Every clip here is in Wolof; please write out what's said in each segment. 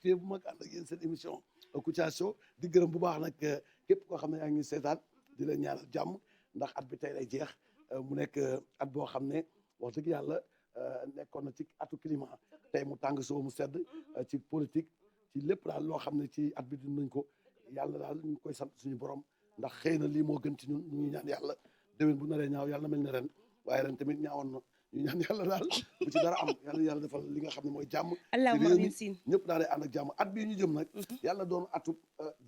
mbégte bu mag ànd ak yéen seen émission Kouthia Show di gërëm bu baax nag képp koo xam ne yaa ngi seetaan di leen ñaanal jàmm ndax at bi tey lay jeex mu nekk at boo xam ne wax dëgg yàlla nekkoon na ci atu climat tey mu tàng soo mu sedd ci politique ci lépp daal loo xam ne ci at bi dund nañ ko yàlla daal ñu ngi koy sant suñu borom ndax xëy na lii moo gën ci ñun ñu ñaan yàlla déwén bu naree ñaaw yàlla na mel ne ren waaye ren tamit ñaawoon na ñu ñaan yàlla daal bu ci dara am yàlla defal li nga xam ne mooy jàmm allahumma amiin siin ñëpp daal di ànd ak jàmm at bii ñu jëm nag yàlla doon atub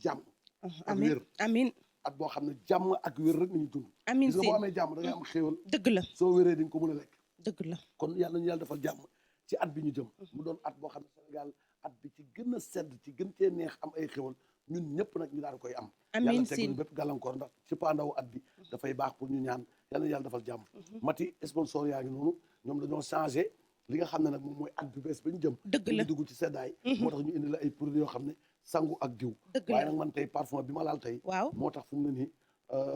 jàmm ak amiin wér amiin at boo xam ne jàmm ak wér rek nañu dund amiin gis nga boo siin amee jàmm da ngay am xéewal dëgg la soo wéree di nga ko mën a lekk dëgg la kon yàlla ñu yàlla defal jàmm ci at bi ñu jëm mu doon at boo xam ne Sénégal at bi ci gën a sedd ci gën cee neex am ay xéwal ñun ñëpp nag ñu daal koy am amiin yàlla tegul siin bépp gàllankoor ndax ci pandaw at bi dafay baax pour ñu ñaan yàlla yàlla defal jàmm mati sponsor yaa ngi noonu ñoom dañoo changé li nga xam ne nag moom mooy at bi bees ba ñu jëm dëgg la ñu dugg ci seddaay moo tax ñu indi la ay produits yoo xam ne sangu ak diw dëgg waaye la nag man tey parfum bi ma laal tey waaw moo tax fu mu ne nii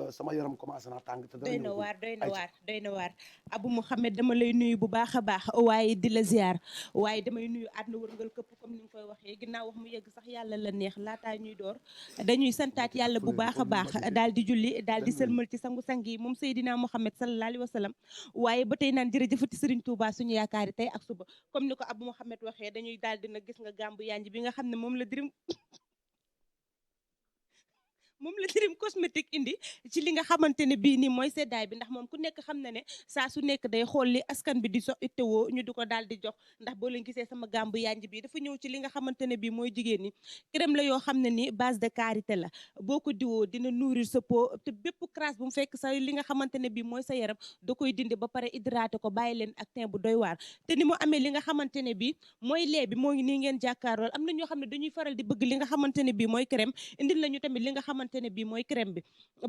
sama yaram commencé naa tàng te dara doy na ñëwagul. waar doy na Ayca. waar doy na waar Abou Mouhamed dama lay nuyu bu baax a baax waaye di la ziar waaye damay nuyu àdduna wërngal këpp comme ni nga koy waxee ginnaaw wax mu yegg sax yàlla la neex laataa ñuy door dañuy santaat yàlla bu baax a baax daal di julli daal di sëlmal ci sangu-sang yi moom Seydina Mouhamed sallallahu alayhi wa sallam waaye ba tey naan jërëjëfati Serigne Touba suñu yaakaari tey ak suba comme ni ko Abou Mouhamed waxee dañuy daal dina gis nga gàmbu yanj bi nga xam ne moom la dirim moom la Dream Cosmétique indi ci li nga xamante ne bii nii mooy seddaay bi ndax moom ku nekk xam na ne saa su nekk day xool li askan bi di so ittewoo ñu di ko daal di jox ndax boo leen gisee sama gàmbu yanj bi dafa ñëw ci li nga xamante ne bii mooy jigéen ñi crème la yoo xam ne ni base de karité la boo ko diwoo dina nourrir sa peau te bépp crasse bu mu fekk sa li nga xamante ne bii mooy sa yaram da koy dindi ba pare hydraté ko bàyyi leen ak teint bu doy waar te ni mu amee li nga xamante ne bii mooy lait bi moo ngi nii ngeen jàkkaarlool am na ñoo xam ne dañuy faral di bëgg li nga xamante ne bii mooy crème indil nañu tamit li nga xamante ne bii mooy crème bi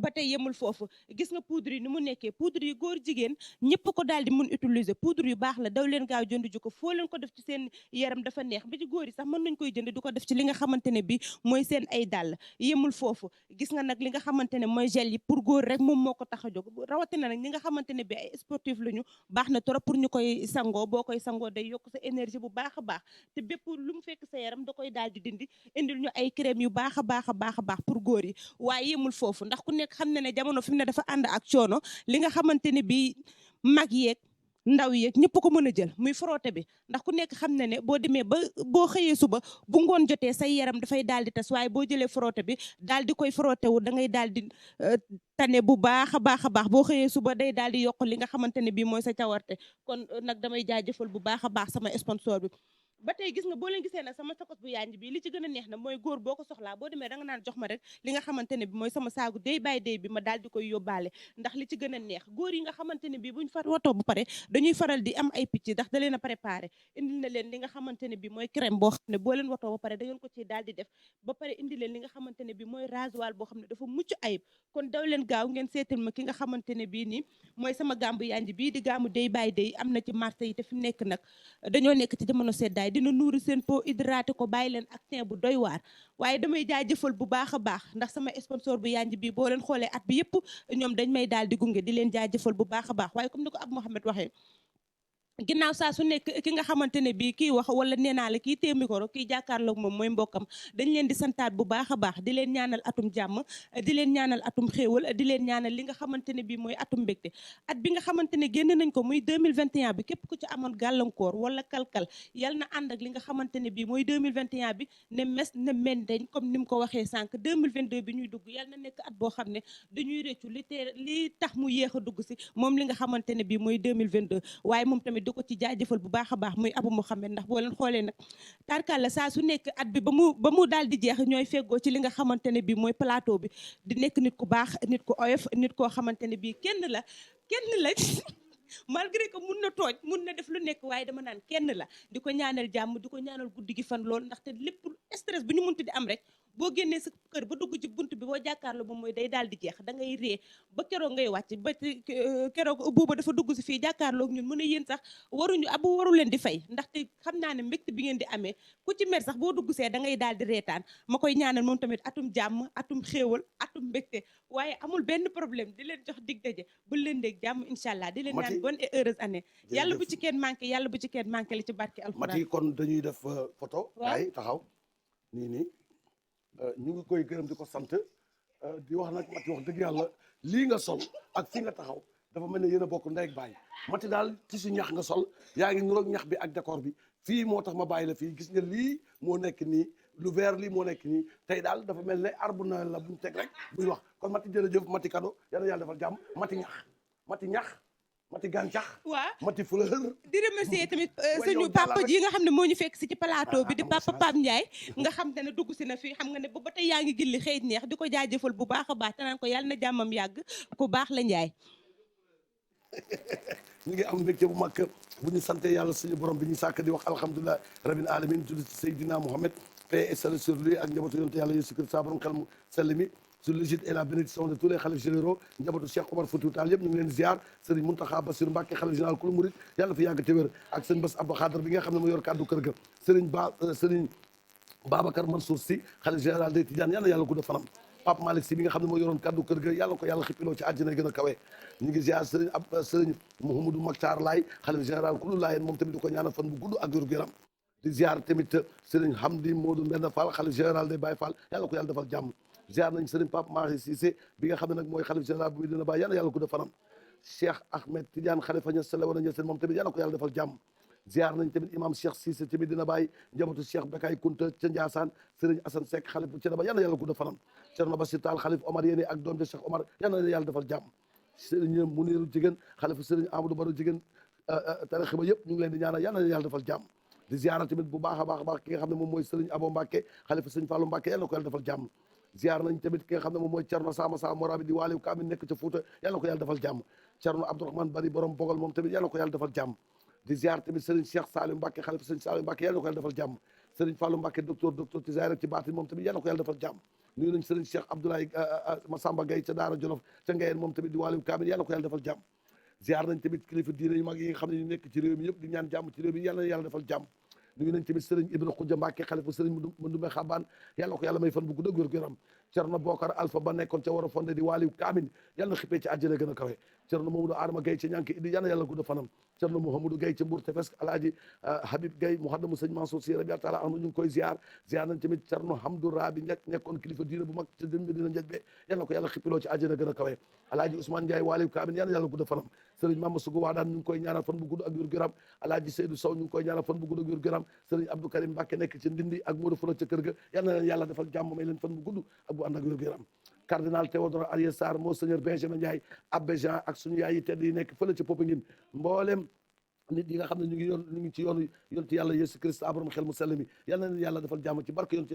ba tey yemul foofu gis nga poudre yi ni mu nekkee poudre yi góor jigéen ñëpp ko daal di mun utiliser poudre yu baax la daw leen gaaw jënd ju ko foo leen ko def ci seen yaram dafa neex ba ci góor yi sax mën nañ koy jënd du ko def ci li nga xamante ne bii mooy seen ay dàll yemul foofu gis nga nag li nga xamante ne mooy gel yi pour góor rek moom moo ko tax a jóg rawatina nag ñi nga xamante ne bii ay sportif lañu baax na trop pour ñu koy sangoo boo koy sangoo day yokk sa énergie bu baax a baax te bépp lu mu fekk sa yaram da koy daal di dindi indil ñu ay crème yu baax a baax a baax a baax pour góor yi waaye yemul foofu ndax ku nekk xam na ne jamono fi mu ne dafa ànd ak coono li nga xamante ne bii mag yeeg ndaw yeeg ñëpp ko mën a jël muy frotté bi ndax ku nekk xam na ne boo demee ba boo xëyee suba bu ngoon jotee say yaram dafay daal di tas waaye boo jëlee frotté bi daal di koy frotté wu da ngay daal di tane bu baax a baax a baax boo xëyee suba day daal di yokk li nga xamante ne bii mooy sa cawarte kon nag damay jaajëfal bu baax a baax sama sponsor bi ba tey gis nga boo leen gisee nag sama sakos bu yanj bi li ci gën a neex na mooy góor boo ko soxlaa boo demee da nga naan jox ma rek li nga xamante ne bi mooy sama saagu day by day bi ma daal di koy yóbbaale ndax li ci gën a neex góor yi nga xamante ne bi buñ fa watoo bu pare dañuy faral di am ay picc ndax da leen a préparé indil na leen li nga xamante ne bi mooy crème boo xam ne boo leen watoo ba pare da ngeen ko ci daal di def ba pare indi leen li nga xamante ne bi mooy rasoir boo xam ne dafa mucc ayib kon daw leen gaaw ngeen seetal ma ki nga xamante ne bii nii mooy sama gàmbu yanj bii di gàmmu day by day am na ci marché yi te fi nekk nag dañoo nekk ci jamono seddaay dina nuuri seen peau hydraté ko bàyyi leen ak teint bu doy waar waaye damay jaajëfal bu baax a baax ndax sama sponsor bu yanj bi boo leen xoolee at bi yëpp ñoom dañ may daal di gunge di leen jaajëfal bu baax a baax waaye comme ni ko Abou Mouhamed waxee ginnaaw saa su nekk ki nga xamante ne bii kii wax wala nee naa la kii téye micro kii jàkkaarloog moom mooy mbokkam dañ leen di santaat bu baax a baax di leen ñaanal atum jàmm di leen ñaanal atum xéewal di leen ñaanal li nga xamante ne bii mooy atum mbégte at bi nga xamante ne génn nañ ko muy 2021 bi képp ku ci amoon gàllankoor wala kalkal yal na ànd ak li nga xamante ne bii mooy 2021 bi ne mes ne mendeñ comme ni mu ko waxee sànq 2022 bi ñuy dugg yal na nekk at boo xam ne dañuy réccu li tax mu yéex a dugg si moom li nga xamante ne bii mooy 2022 waaye moom tamit di ko ci jaajëfal bu baax a baax muy Abou Mouhamed ndax boo leen xoolee nag tarkalla saa su nekk at bi ba mu daal di jeex ñooy feggoo ci li nga xamante ne bii mooy plateau bi di nekk nit ku baax nit ku oyof nit koo xamante ne bii kenn la malgré que mun na tooj mun na def lu nekk waaye dama naan kenn la di ko ñaanal jàmm di ko ñaanal guddi gi fan lool ndaxte lépp stress bu ñu munti di am rek boo génnee sa kër ba dugg ci bunt bi boo jàkkaarloo moom mooy day daal di jeex da ngay ree ba keroog ngay wàcc ba keroog buuba dafa dugg si fii jàkkaarloog ñun mën a yéen sax waru leen di fay ndaxte xam naa ne mbégte bi ngeen di amee ku ci mer sax boo dugg see da ngay daal di reetaan ma koy ñaanal moom tamit atum jàmm atum xéewal atum mbégte waaye amul benn problème di leen jox dig daje bu leen dégg jàmm incha allah di leen ñaan bonne et heureuse année yàlla bu ci kenn manqué yàlla bu ci kenn manqué li ci barke alxuraan Mati kon dañuy def photo ay taxaw nii ñu ngi koy gërëm di ko sant di wax nag Mati wax dëgg yàlla lii nga sol ak fi nga taxaw dafa mel ne yéen a bokk ndey ak baay Mati daal ci su ñax nga sol yaa ngi niroog ñax bi ak décor bi fii moo tax ma bàyyi la fii gis nga lii moo nekk nii lu vert lii moo nekk nii tey daal dafa mel ne arbre na la buñ teg rek buy wax kon Mati jërëjëf Mati cadeau yal na yàlla defal jàmm Mati ñax Mati gàncax. waaw Mati fleur. di remercier tamit suñu papa ji nga xam ne moo ñu fekk si ci plateau bi di papa Pape Ndiaye nga xam te ne dugg si na fii xam nga ne ba tey yaa ngi gilli xëy neex di ko jaajëfal bu baax a baax te naan ko yàlla na jàmmam yàgg ku baax la Ndiaye. ñu ngi am mbégte bu mag bu ñu sante yàlla suñu borom bi ñu sàkk di wax alhamdulilah rabbil alamin julli ci Seydina Mohamed paix et salut sur lui ak njabootu yonent yàlla Yeesu Kirist borom xel mu sell mi sur l'égide et la bénédiction de tous les khalifes généraux njabootu Cheikh Omar Foutiyou Tall yëpp ñu ngi leen ziar Serigne Mountakha Bassirou Mbacké khalife général kulu murid yàlla fi yàgg te wér ak sëñ Bass Abdou Khadre bi nga xam ne moo yor kàddu kër ga Serigne Babacar Mansour Sy khalife général des Tidianes yàlla gudda fanam Pape Malick Sy bi nga xam ne moo yoroon kàddu kër ga yàlla ko yàlla xippiloo ci àjjana gën a kawe ñu ngi ziar Serigne Mouhamadou Makhtar Laye khalife général kulu Laayeen moom tamit di ko ñaanal fan bu gudd ak wér-gu-yaram di ziar tamit Serigne Hamdi Modou Mbenda Fall khalife général des Baye Fall yàlla ko yàlla defal jàmm ziar nañ Serigne Pape Mahi Cissé bi nga xam ne nag mooy khalife général bu Medina Baye yàlla gudda fanam Cheikh Ahmed Tidiane khalifa Niass Salawana Niassène moom tamit yàlla ko yàlla defal jàmm ziar nañ tamit imam Cheikh Cissé ci Medina Baye njabootu Cheikh Bekay Kunta ca Ndiassane Serigne Assane Seck xalif bu Thiénaba yàlla gudda fanam Thierno Bassirou Tall xalif Omar yéene ak doom de Cheikh Omar yàlla defal jàmm Serigne Muniru Jigéen xalifu Serigne Amadou Baro Jigéen tarixa ba yëpp ñu ngi leen di ñaanal yàlla defal jàmm di ziara tamit bu baax a baax ki nga xam ne moom mooy Serigne Abo Mbacké xalifa Serigne Fallou Mbacké yàlla ko yàlla defal jàmm ziar nañ tamit ki nga xam ne moom mooy Thierno Sama Morabi di waaliw kaamil nekk ca Fouta yàlla ko yàlla defal jàmm Thierno Abdourahmane Bari borom bogal moom tamit yàlla ko yàlla defal jàmm di ziar tamit Serigne Cheikh Salim Mbacké xalifa Serigne Salim Mbacké yàlla ko yàlla defal jàmm Serigne Fallou Mbacké docteur ci zaahir ak ci baatin moom tamit yàlla ko yàlla defal jàmm nuyu nañ Serigne Cheikh Abdoulaye Massamba Gaye ca Daara Jolof ca Ngayeen moom tamit di waaliw kaamil yàlla ko yàlla defal jàmm ziar nañ tamit kilifa diine yu mag yi nga xam ne ñu nekk ci réew mi yëpp di ñaan jàmm ci réew mi yàlla defal jàmm nuyu nañ tamit Serigne Ibra Khoudia Mbacké xalifa Serigne Mandoumbe Xabaan yàlla ko yàlla may fan bu gudd ak wér-gu-yaram Cerno Bokar Alpha ba nekkoon ca war a fondé di waaliw kaamin yàlla na xippee ci àjjana gën a kawe Cerno Mamadou Adama Gaye ca ñànk idi yàlla gudd fanam Cerno Mouhamadou Gaye ca Mbour Tefes Alaaji Habib Gaye Mouhaddamu Sëñ Mansour Sy rabi taala anu ñu ngi koy ziar nañ tamit Cerno Hamdou Rabi nekkoon kilifa diine bu mag ca dënn dina njëj be yàlla ko yàlla xippiloo ci àjjana gën a kawe Alaaji Ousmane Ndiaye waaliw kaamin yàlla gudd fanam Serigne Mama Sugu Waadaan ñu ngi koy ñaanal fan bu gudd ak wér-gu-yaram Alaaji Seydou Sow ñu ngi koy ñaanal fan bu gudd ak wér-gu-yaram Serigne Abdou Karim Mbacké nekk ci Ndindi ak Modou Fula ca kër ga yàlla na leen yàlla defal jàmm may leen fan bu gudd ak bu ànd ak wér-gu-yaram cardinal Théodore Ariès Sarr monseigneur Benjamin Ndiaye abbé Jean ak suñu yaay yi tedd yi nekk fële ca Popenguine mboolem nit yi nga xam ne ñu ngi ci yoonu yonent yàlla Yeesu Christa borom xel mu sell mi yal na leen yàlla defal jàmm ci barke yonent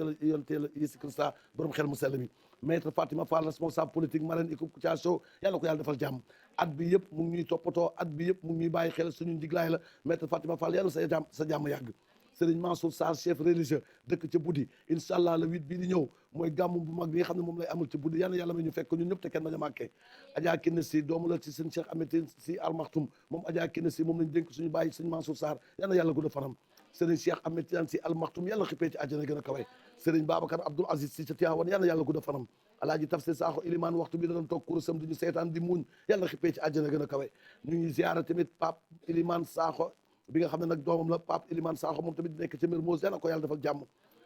yàlla Yeesu Christa borom xel mu sell mi maître Fatima Fall responsable politique marraine équipe Kouthia Show yàlla ko yàlla defal jàmm at bi yëpp mu ngi ñuy toppatoo at bi yëpp mu ngi ñuy bàyyi xel suñu njiglaay la maître Fatima Fall yàlla sa jàmm yàgg Serigne Mansour Sarr chef religieux dëkk ca Buddi incha allah le 8 bii di ñëw mooy gàmmu bu mag bi nga xam ne moom lay amul ci Buddi yal na yàlla may ñu fekk ñun ñëpp te kenn bañ a manqué Adja Kine Si doomu la ci sëñ Cheikh Ahmed Si Almakhtoum moom Adja Kine Si moom lañ dénk suñu bàyyi sëñ Mansour Sarr yal na yàlla gudd fanam Serigne Cheikh Ahmed Tidiane Si Almakhtoum yàlla xippee ci àjjana gën a kawe Serigne Babacar Abdoul Aziz Si ca Tivaouane yal na yàlla gudd fanam Alaaji Tafsir Sakho Ilimaan waxtu bi da doon toog kurusam di ñu seetaan di muñ yàlla xippee ci àjjana gën a kawe ñu ngi ziara tamit Pape Ilimaan Sakho bi nga xam ne nag doomam la Pape Elimane Sakho moom tamit nekk ca Mermoz yàlla ko yàlla defal jàmm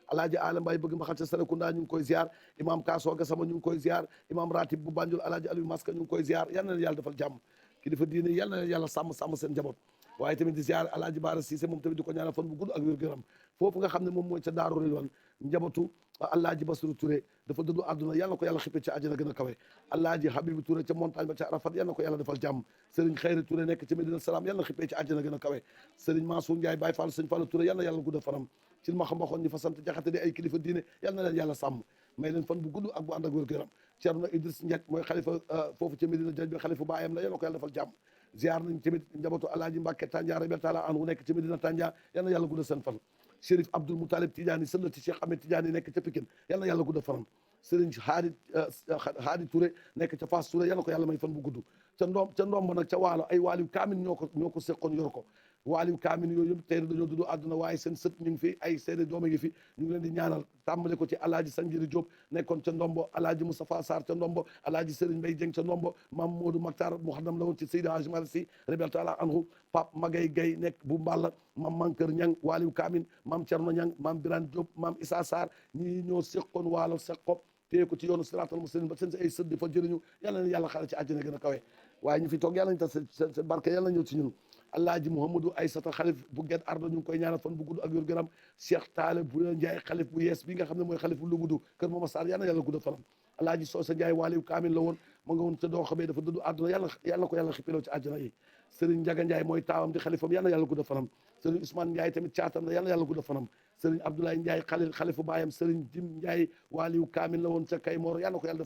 alaaji Alam Mbaye bëgg mbaxal ca Serekunda ñu ngi koy ziar imam Kaso Gassama ñu ngi koy ziar imam Ratib bu Banjul alaaji Aliou Maska ñu ngi koy ziar yal na leen yàlla defal jàmm kilifa diine yal na leen yàlla sàmm seen njaboot waaye tamit di ziar alaaji Baara Cissé moom tamit di ko ñaanal fan bu gudd ak wér-gu-yaram foofu nga xam ne moom mooy ca Daaru Rilwan njabootu alaaji Basiru Touré dafa dëddu àdduna yal na ko yàlla xippe ci àjjana gën a kawe alaaji Habibu Touré ca montagne ba ca Arafat yal na ko yàlla defal jàmm Serigne Khayri Touré nekk ca Medina Salaam yal na xippe ci àjjana gën a kawe Serigne Mansour Ndiaye Baye Fall Serigne Fallou Touré yal na yàlla gudd fanam ci ma xam waxoon ñi fa sant jaxate di ay kilifa diine yal na leen yàlla sàmm may leen fan bu gudd ak bu ànd ak wér-gu-yaram Thierno Idriss Ndiaye mooy xalifa foofu ca Medina Jaj bi xalifa baayam la yal na ko yàlla defal jàmm ziar nañ tamit njabootu alaaji Mbàkke Tanja rabi taala anhu nekk ca Medina Tanja yal na yàlla gudd seen fan Chérif Abdoul Moutalib Tidiane sëlla ci Cheikh Ahmed Tidiane nekk ca Pikine yal na yàlla gudd fanam Serigne Haadi Touré nekk ca Fass Touré yal na ko yàlla may fan bu gudd ca ndoom ba nag ca waalo ay waaliw kaamin ñoo ko seqoon yor ko waaliw kaamin yooyu yëpp tey dañoo dudd àdduna waaye seen sët ñu ngi fi ay seeni doom ngi fi ñu ngi leen di ñaanal tàmbale ko ci alaaji Sanjiri Diop nekkoon ca ndombo alaaji Moustapha Sarr ca ndombo alaaji Serigne Mbaye Dieng ca ndombo maam Modou Maktar muhaddam la woon ci Seydi Hadji Malick Sy rabiyallahu taala anhu Pape Magay Gay nekk bu Mballa maam Mankeur Ñang waaliw kaamin maam Cerno Ñang maam Birane Diop maam Issa Sarr ñii ñoo seqoon waalo seqo téye ko ci yoonu siraatal mustaqim ba seen ay sët di fa jëriñu yàlla na yàlla xale ci àjjana gën a kawe waaye ñu fi toog yàlla ñu tas seen barke yàlla ñëw ci ñun alaaji Mouhamadou Aysata xalif bu Guet Ardo ñu ngi koy ñaanal fan bu gudd ak yor gëram Cheikh Taale bu Njaay xalif bu yees bi nga xam ne mooy xalif bu Lugudu kër Mama Sarr yàlla na yàlla gudd fanam alaaji Soosa Njaay waaliw kaamil la woon ma nga woon ca doo xamee dafa dëddu àdduna yàlla ko yàlla xippiloo ci àjjana yi Serigne Njaga Njaay mooy taawam di xalifam yàlla na yàlla gudd fanam Serigne Ousmane Njaay tamit caatam la yàlla na yàlla gudd fanam Serigne Abdoulaye Ndiaye xalifu baayam Serigne Jim Ndiaye waaliw kaamil la woon ca Kaymoor yàlla na ko yàlla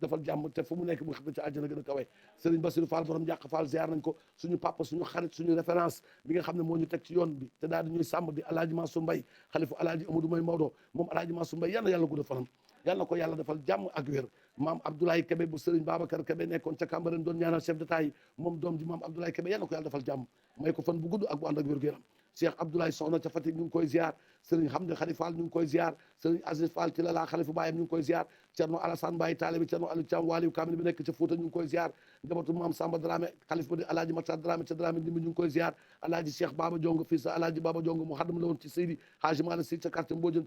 defal jàmm te fu mu nekk mu xam ci àjjana gën a kawe Serigne Bassirou Fall borom njàq Fall ziar nañ ko suñu papa suñu xarit suñu référence bi nga xam ne moo ñu teg ci yoon bi te daal di ñuy sàmm di alaaji Mansour Mbaye xalifu alaaji Amadou May Maodo moom alaaji Mansour Mbaye yàlla na yàlla gudd fanam yàlla na ko yàlla defal jàmm ak wér maam Abdoulaye Kébé bu Serigne Babacar Kébé nekkoon ca Cambérène doon ñaanal chef d'état yi moom doom ji maam Abdoulaye Kébé yàlla na ko yàlla defal jàmm may ko fan bu gudd ak bu ànd ak wér gu yaram Cheikh Abdoulaye Soxna ca Fatick ñu ngi koy ziar Serigne Hamdi Khalifa Fall ñu ngi koy ziar Serigne Aziz Fall ci la laa xalifu baayam ñu ngi koy ziar Cerno Alassane Mbaye taalibi Cerno Aliou Thiam waaliw kaamil bi nekk ca Fouta ñu ngi koy ziar njabootu maam Samba Dramé xalif ba di alaaji Matar Dramé ca Dramé ndimbi ñu ngi koy ziar alaaji Cheikh Baba Jong fii sa alaaji Baba Jong mu xaddam la woon ci Seydi Hadji Malick Sy ca quartier Mbodiène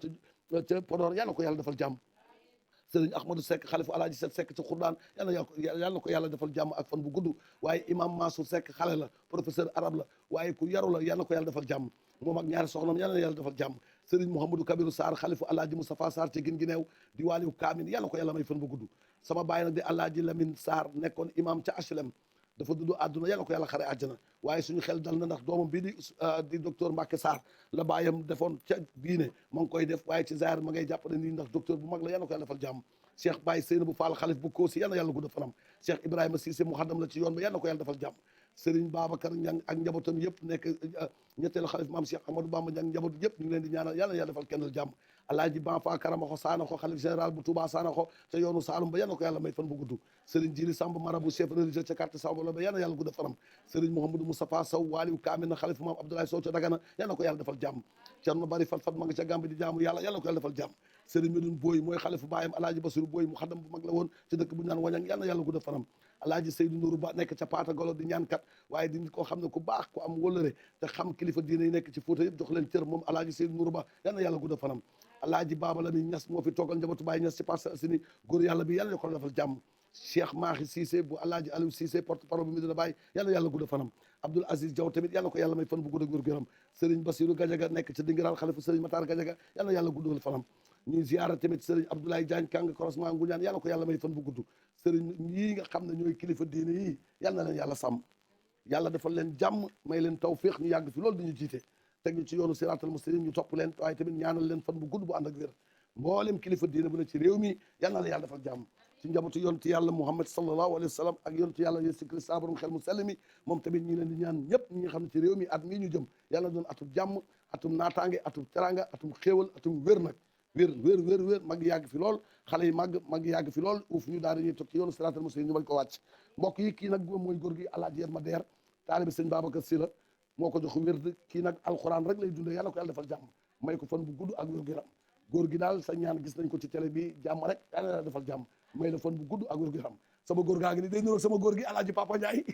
ca Podor yàlla na ko yàlla defal jàmm Sëriñ Ahmadou Seck xalifu alaaji Set Seck ci Xurdaan yàlla na ko yàlla defal jàmm ak fan bu gudd waaye imam Mansour Seck xale la professeur arabe la waaye ku yaru la yàlla na ko yàlla defal jàmm moom ak ñaari soxnam yàlla na yàlla defal jàmm Sëriñ Mouhamadou Kabirou Sarr xalifu alaaji Moustapha Sarr ci gin gi neew di waaliw kaamin yàlla na ko yàlla may fan bu gudd sama baay nag di alaaji Lamine Sarr nekkoon imam ca HLM dafa dudd àdduna yàlla ko yàlla xare àjjana waaye suñu xel dal na ndax doomam bii di docteur Mbacke Sarr la baayam defoon ca diine ma ngi koy def waaye ci zaar ma ngay jàppale nii ndax docteur bu mag la yàlla ko yàlla defal jàmm Cheikh Baye Seynabou Fall xalif bu Koosi yàlla yàlla gudd fanam Cheikh Ibrahima Cissé mu xaddam la ci yoon ba yàlla ko yàlla defal jàmm Serigne Babacar Niang ak njabootam yëpp nekk ñetteelu xalif maam Cheikh Amadou Bamba Niang njaboot yëpp ñu ngi leen di ñaanal yàlla yàlla defal kennal jàmm alaaji Banfa Karamaxo Saanaxo xalif général bu Touba Saanaxo ca yoonu Saalum ba yàlla ko yàlla may fan bu gudd Serigne Jili Samb marabu chef religieux ca quartier Sambolo ba yàlla yàlla gudd fanam Serigne Mouhamadou Moustapha Sow waaliw kaamil na xalif maam Abdoulaye Sow ca Dagana yàlla ko yàlla defal jàmm Cerno Bari Fat Fat ma nga ca Gàmbi di jaamu yàlla yàlla ko yàlla defal jàmm Serigne Medoune Boy mooy xalifu baayam alaaji Basiru Boy mu xaddam bu mag la woon ci dëkk bu ñu naan Wañang yàlla yàlla gudd fanam alaaji Seydou Nourou Ba nekk ca Paata Golo di ñaan kat waaye di nit koo xam ne ku baax ku am wëllëre te xam kilifa diine yi nekk ci Fuuta yëpp jox leen cër moom alaaji Seydou Nourou Ba yàlla yàlla gudd fanam alaaji Baaba Lamin Ñas moo fi toogal njabootu Baay Ñas ci Parcelles Assainies góor yàlla bi yàlla ko defal jàmm Cheikh Mahi Cissé bu alaaji Aliou Cissé porte parole bu Medina Baye yàlla yàlla gudd fanam Abdoul Aziz Diaw tamit yàlla ko yàlla may fan bu gudd ak wér gu yaram Serigne Bassirou Gadiaga nekk ca Dingiraal xalifu Serigne Matar Gadiaga yàlla yàlla guddal fanam ñuy ziara tamit Serigne Abdoulaye Diagne Kang croisement Nguñaan yàlla ko yàlla may fan bu gudd Serigne yii nga xam ne ñooy kilifa diine yii yàlla na leen yàlla sàmm yàlla defal leen jàmm may leen tawfiq ñu yàgg fi loolu dañu jiite teg ñu ci yoonu siraatal mustaqim ñu topp leen waaye tamit ñaanal leen fan bu gudd bu ànd ak wér mboolem kilifa diine bu ne ci réew mi yàlla na la yàlla defal jàmm ci njabootu yontu yàlla Muhammad sallallahu alayhi wa sallam ak yontu yàlla Yeesu Kirist borom xel mu sell mi moom tamit ñi leen di ñaan ñëpp ñi nga xam ne ci réew mi at mii ñu jëm yàlla doon atum jàmm atum naataange atum teranga atum xéewal atum wér nag wér mag yàgg fi lool xale yi mag yàgg fi lool uuf ñu daal di ñuy toog ci yoonu siraatal mustaqim ñu bañ ko wàcc mbokk yi kii nag mooy góor gi Alaaji Yerma Der taalibi sëñ Babacar Si la moo ko jox wér kii nag alxuraan rek lay dundee yàlla ko yàlla defal jàmm may ko fan bu gudd ak wér gu yaram góor gi daal sa ñaan gis nañ ko ci télé bi jàmm rek yàlla yàlla defal jàmm may la fan bu gudd ak wér gu yaram sama góor gaa ngi ni day niroog sama góor gi Alaaji Papa Ndiaye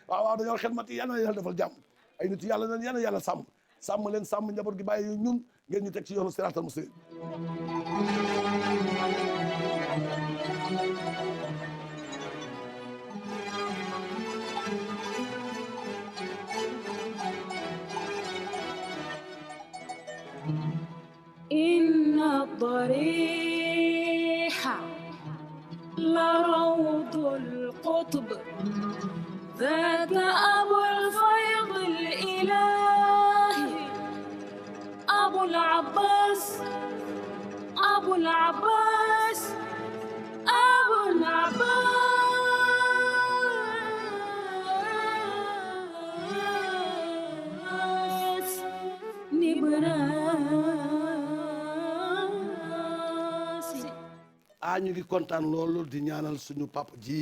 waaw dañoo xel mati yàlla yàlla defal jàmm ay nit yàlla nañ yàlla sàmm leen sàmm njaboot gi bàyyi ñun ngeen ñu teg ci yoonu siraatal mustaqim إن الضريح لروض القطب ذاك أبو الفيض الإلهي أبو العباس أبو العباس أبو العباس نبراس ñu ngi kontaan loolu di ñaanal suñu papa ji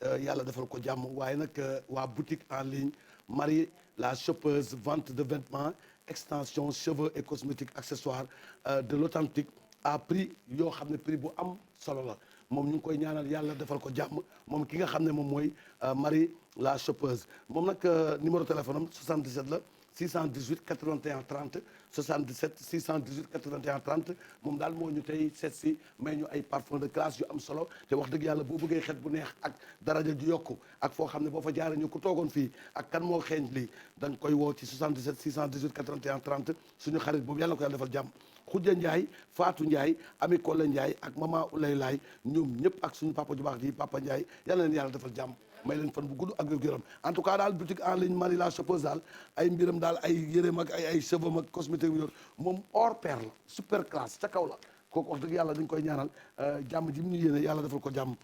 yàlla defal ko jàmm waaye nag waa boutique en ligne Marie la shoppeuse vente de vêtements extension cheveux et cosmétiques accessoires de l'authentique à prix yoo xam ne prix bu am solo la moom ñu ngi koy ñaanal yàlla defal ko jàmm moom ki nga xam ne moom mooy Marie la shoppeuse moom nag numéro téléphone am 77 la 618 81 30 77 618 81 30 moom daal moo ñu tey seet si may ñu ay parfum de classe yu am solo te wax dëgg yàlla boo bëggee xet bu neex ak daraja ju yokku ak foo xam ne boo fa jaaree ñu ko toogoon fii ak kan moo xeeñ lii da nga koy woo ci 77 618 81 30 suñu xarit boobu yàlla na ko yàlla defal jàmm Khoudia Ndiaye Fatou Ndiaye Ami Kolle Ndiaye ak Mama Ulay Laay ñoom ñëpp ak suñu papa ju baax di Papa Ndiaye yàlla leen yàlla defal jàmm may leen fan bu gudd ak wér-gu-yaram en tout cas daal boutique en ligne Marie la shoppeuse daal ay mbiram daal ay yëreem ak ay cheveux ak cosmétique yor moom hors pair la super classe ca kaw la kooku wax dëgg yàlla dañ koy ñaanal jàmm ji mu ñu yéene yàlla defal ko jàmm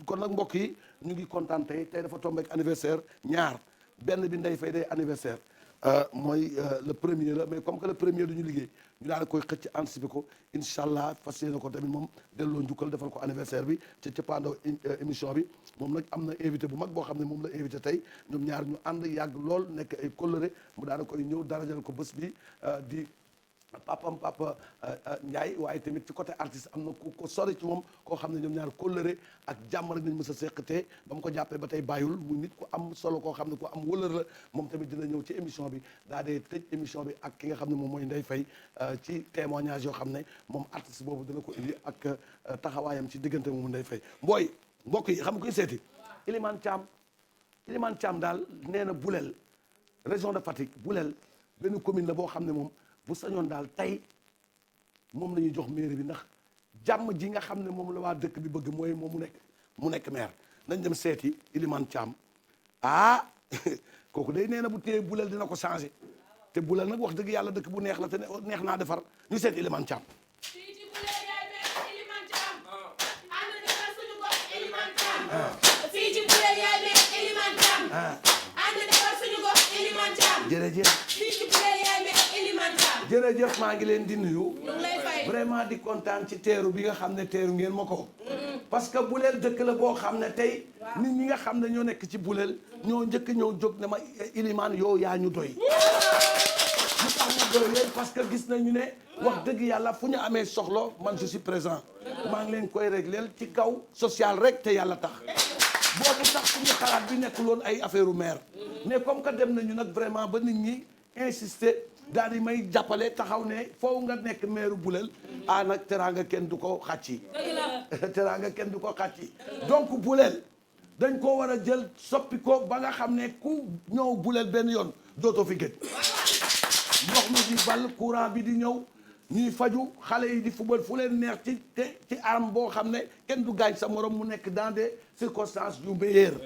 kon nag mbokk yi ñu ngi kontaan tey dafa tombé ak anniversaire ñaar benn bi Ndeye Faye day anniversaire mooy le premier la mais comme que le premier du ñu liggéey ñu daal di koy xëcc anticiper ko incha allah fas yéene ko tamit moom delloo njukkal defal ko anniversaire bi ca cappaandaw émission bi moom nag am na invité bu mag boo xam ne moom la invité tey ñoom ñaar ñu ànd yàgg lool nekk ay kóllëre mu daal di koy ñëw darajal ko bés bi di papa Ndiaye waaye tamit ci côté artiste am na ku ko sori ci moom koo xam ne ñoom ñaar kóllëre ak jàmm rek nañ mës a seqatee ba mu ko jàppee ba tey bàyyul mu nit ku am solo koo xam ne ku am wëlër la moom tamit dina ñëw ci émission bi daa dee tëj émission bi ak ki nga xam ne moom mooy Ndeye Faye ci témoignage yoo xam ne moom artiste boobu dina ko indi ak taxawaayam ci diggante moomu Ndeye Faye mbooy mbokk yi xam nga koy seeti Ilimane Thiam daal nee na Boulel région de Fatick Boulel benn commune la boo xam ne moom bu sañoon daal tey moom la ñuy jox mairie bi ndax jàmm ji nga xam ne moom la waa dëkk bi bëgg mooy moom mu nekk maire nañ dem seeti Ilimane Thiam kooku day nee na bu téye Boulel dina ko changé te Boulel nag wax dëgg yàlla dëkk bu neex la te neex naa defar ñu seeti Ilimane Thiam. fii ci Boulel yaay nekk Ilimane Thiam. ànd defar suñu gox Ilimane Thiam. jërëjëf. fii ci Boulel yaay nekk Ilimane Thiam. jërëjëf maa ngi leen di nuyu. ñu ngi lay fay. vraiment di kontaan ci teeru bi nga xam ne teeru ngeen ma ko. parce que Boulel dëkk la boo xam ne tey. nit ñi nga xam ne ñoo nekk ci Boulel ñoo njëkk ñoo jóg ne ma Ilimane yow yaa ñu doy. lu tax ñu doy leen parce que gis nañu ne. wax dëgg yàlla fu ñu amee soxla man je suis présent. maa ngi leen koy régleel ci kaw social rek te yàlla tax. boobu sax suñu xalaat bi nekkul woon ay affaire u maire. mais comme que dem nañu nag vraiment ba nit ñi insister daal di may jàppale taxaw ne foofu nga nekk maire Boulel. nag teraanga kenn du ko xàcci. teraanga kenn du ko xàcci. donc Boulel dañ ko war a jël soppi ko ba nga xam ne ku ñëw Boulel benn yoon dootoo fi gëj. ndox mi di ball courant bi di ñëw. ñuy faju xale yi di football fu leen neex ci arme boo xam ne kenn du gaañ sa morom mu nekk dans des circonstances yu meilleures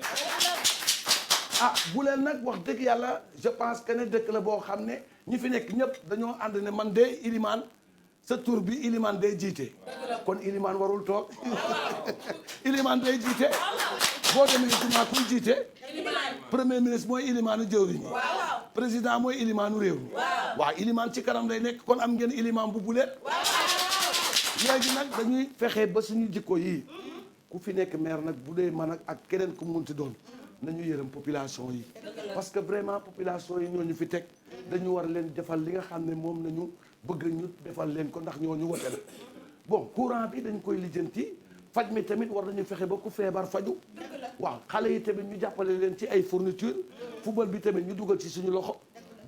Boulel nag wax dëgg yàlla je pense que ne dëkk la boo xam ne ñi fi nekk ñëpp dañoo ànd ne man de Ilimane sa tur bi Ilimane day jiite kon Ilimane warul toog Ilimane day jiite boo demee jumaa kuy jiite premier ministre mooy Ilimane jëwriñ président mooy Ilimane réew mi waaw Ilimane ci kanam lay nekk kon am ngeen Ilimane bu Boulel léegi nag dañuy fexe ba suñu jikko yi ku fi nekk maire nag bu dee man ak keneen ku munti doon nañu yërëm population yi parce que vraiment population yi ñoo ñu fi teg dañu war leen defal li nga xam ne moom nañu bëgg ñu defal leen ko ndax ñoo ñu wote la bon courant bi dañ koy lijjanti faj mi tamit war nañu fexe ba ku feebar faju waaw xale yi tamit ñu jàppale leen ci ay fourniture football bi tamit ñu dugal ci suñu loxo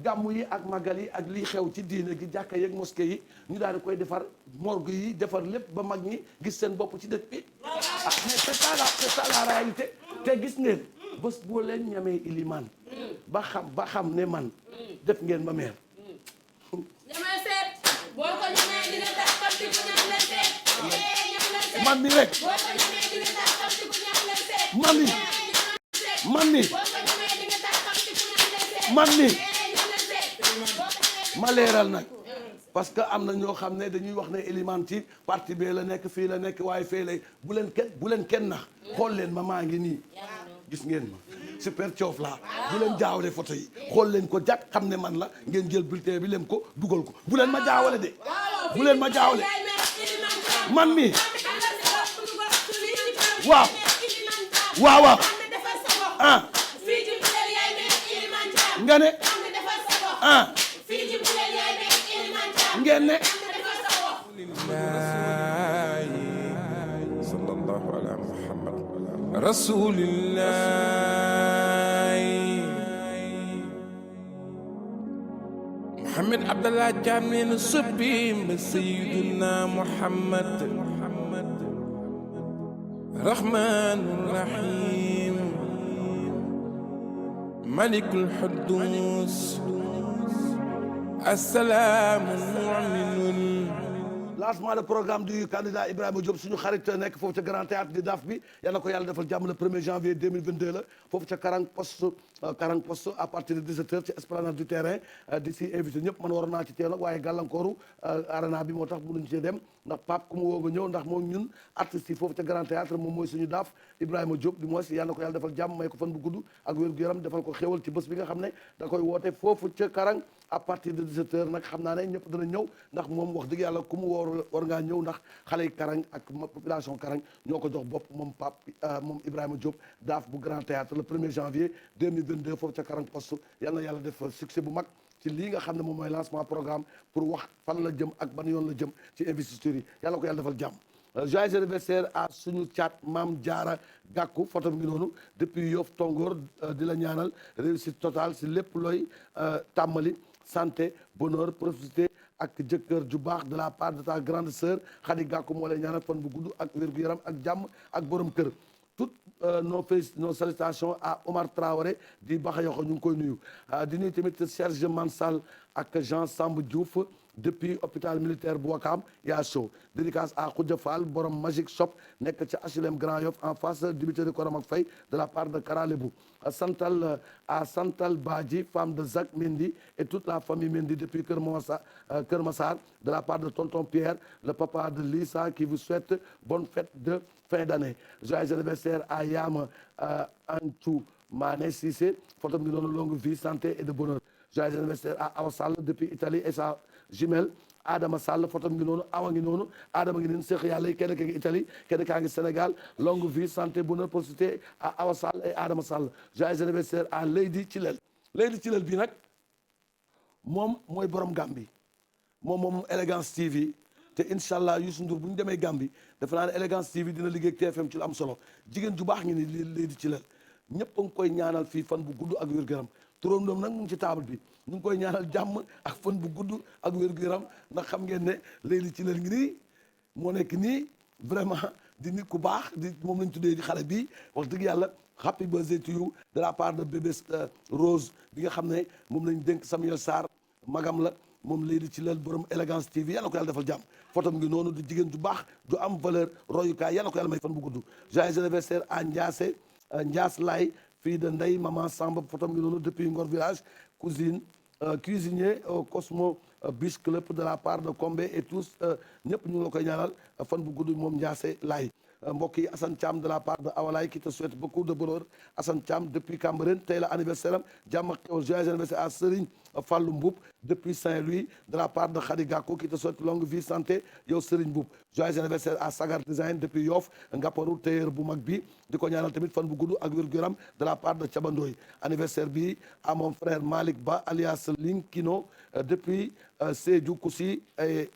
gàmmu yi ak magal yi ak lii xew ci diine gi jàkka yeeg mosquée yi ñu daal di koy defar morgue yi defar lépp ba mag ñi gis seen bopp ci dëkk bi mais c'est ça la réalité te gis ngeen bés boo leen ñamee Ilimane ba xam ne man def ngeen ma maire ñamay seet boo ko ñamee dina tax xam ci ku ñam leen seet man mi rek boo ko ñamee dina tax xam ci ku ñam leen seet man mi boo ko ñamee dina tax xam ci ku ñam leen seet man mi ma leeral nag parce que am na ñoo xam ne dañuy wax ne Ilimane ci parti bee la nekk fii la nekk waaye fee lay bu leen kenn nax xool leen ma maa ngi nii gis ngeen ma super coof laa bu leen jaawale photo yi xool leen ko jàkk xam ne man la ngeen jël bulletin bi lem ko dugal ko bu leen ma jaawale de bu leen ma jaawale man mi waaw waaw waaw Tànn defal sa bopp. ah Fii ci Bulel yaay nekk Iliman Thiam. nga ne Tànn defal sa bopp. ah Fii ci Bulel yaay nekk Iliman Thiam. ngeen ne Tànn defal sa bopp. صلى الله على محمد رسول الله محمد عبد الله جامين الصبيم سيدنا محمد رحمن الرحيم ملك الحدوث السلام المؤمن lancement de programme du candidat Ibrahima Diop suñu xarit nekk foofu ca Grand Théâtre di DAF bi yal na ko yàlla defal jàmm le 1er janvier 2022 la foofu ca Karang Poste à partir de 17h ci esplanade du terrain di si invité ñëpp man waroon naa ci teew nag waaye gàllankooru arena bi moo tax mënuñ cee dem ndax Pape ku mu woo nga ñëw ndax moom ñun artistes yi foofu ca Grand Théâtre moom mooy suñu DAF Ibrahima Diop di mooy yal na ko yàlla defal jàmm may ko fan bu gudd ak wér-gu-yaram defal ko xéwal ci bés bi nga xam ne da koy woote foofu ca Karang à partir de 17h nag xam naa ne ñëpp dana ñëw ndax moom wax dëgg yàlla ku mu war ngaa ñëw ndax xale yi Karang ak population Karang ñoo ko jox bopp moom moom Ibrahima Diop daaf bu Grand Théâtre le 1er janvier 2022 foofu ca Karang Poste yal na yàlla def succès bu mag ci lii nga xam ne moom mooy lancement programme pour wax fan la jëm ak ban yoon la jëm ci investiture yi yàlla ko yàlla defal jàmm. Joyeux anniversaire à suñu caat Maam Jaara Gàkku photo bi ngi noonu depuis Yoff Tongoor di la ñaanal réussite totale si lépp looy tàmmali santé bonheur prospérité ak jëkkër ju baax de la part de ta grande sœur Khady Gàkku moo lay ñaanal fan bu gudd ak wér-gu-yaram ak jàmm ak borom kër toutes nos salutations à Omar Traoré di Baxayoxo ñu ngi koy nuyu di nuyu tamit Serge Mansal ak Jean Samb Diouf depuis hôpital militaire bu Wakam yaa show dédicace à Khoudia Fall borom Magic Shop nekk ca HLM Grand Yoff en face dibiteri Koram ak Faye de la part de Karalebou Santal à Santal Badji femme de Zach Mendy et toute la famille Mendy depuis Kër Massar de la part de tonton Pierre le papa de Lisa qui vous souhaite bonne fête de fin d'année joyeux anniversaire à Yama Antou Mané Cissé photo bi noonu longue vie santé et de bonheur joyeux anniversaire à Awa Sall depuis Italie et sa jumelle Adama Sall photo ngi noonu Awa ngi noonu Adama ngi noonu Seex yàlla yi kenn ka ngi Italie kenn kaa ngi Sénégal longue vie santé bonheur prospérité à Awa Sall et Adama Sall joyeux anniversaire à Lady Chilel bii nag moom mooy borom Gambie moom Elegance TV te incha allah Youssou Ndour bu ñu demee Gambie dafa naa ne Elegance TV dina liggéey ak TFM ci lu am solo jigéen ju baax ngi ni Lady Chilel ñëpp a ngi koy ñaanal fii fan bu gudd ak wér-gu-yaram turam doom nag mu ngi ci table bi ñu ngi koy ñaanal jàmm ak fan bu gudd ak wér-gu-yaram ndax xam ngeen ne Lady Chilel ngi nii moo nekk nii vraiment di nit ku baax di moom lañ tuddee di xale bi wax dëgg yàlla happy birthday to you de la part de bébé Rose bi nga xam ne moom lañ dénk Samuel Sarr magam la moom Lady Chilel borom Elegance TV yàlla ko yàlla defal jàmm photo ngi noonu di jigéen ju baax ju am valeur royukaay yàlla ko yàlla may fan bu gudd joyeux anniversaire à Ndiass Lay fille de Ndeye Maman Samba photo ngi noonu depuis Ngor village cuisinier au Cosmo Beach Club de la part de Combé et tous ñëpp ñu ngi la koy ñaanal fan bu gudd moom Ndiasse Lay mbokk yi Assane Thiam de la part de Awalay qui te souhaite beaucoup de bonheur Assane Thiam depuis Cambérène tey la anniversaire am jàmm ak joyeux anniversaire à Serigne Fallou Mboup depuis Saint-Louis de la part de Khady Gakou qui te souhaite longue vie santé yow Serigne Mboup joyeux anniversaire à Sagar Design depuis Yoff Ngaparou tailleur bu mag bi di ko ñaanal tamit fan bu gudd ak wér-gu-yaram de la part de Thiabandoy anniversaire bi à mon frère Malick Ba alias Linkino depuis Sédhiou Koussi et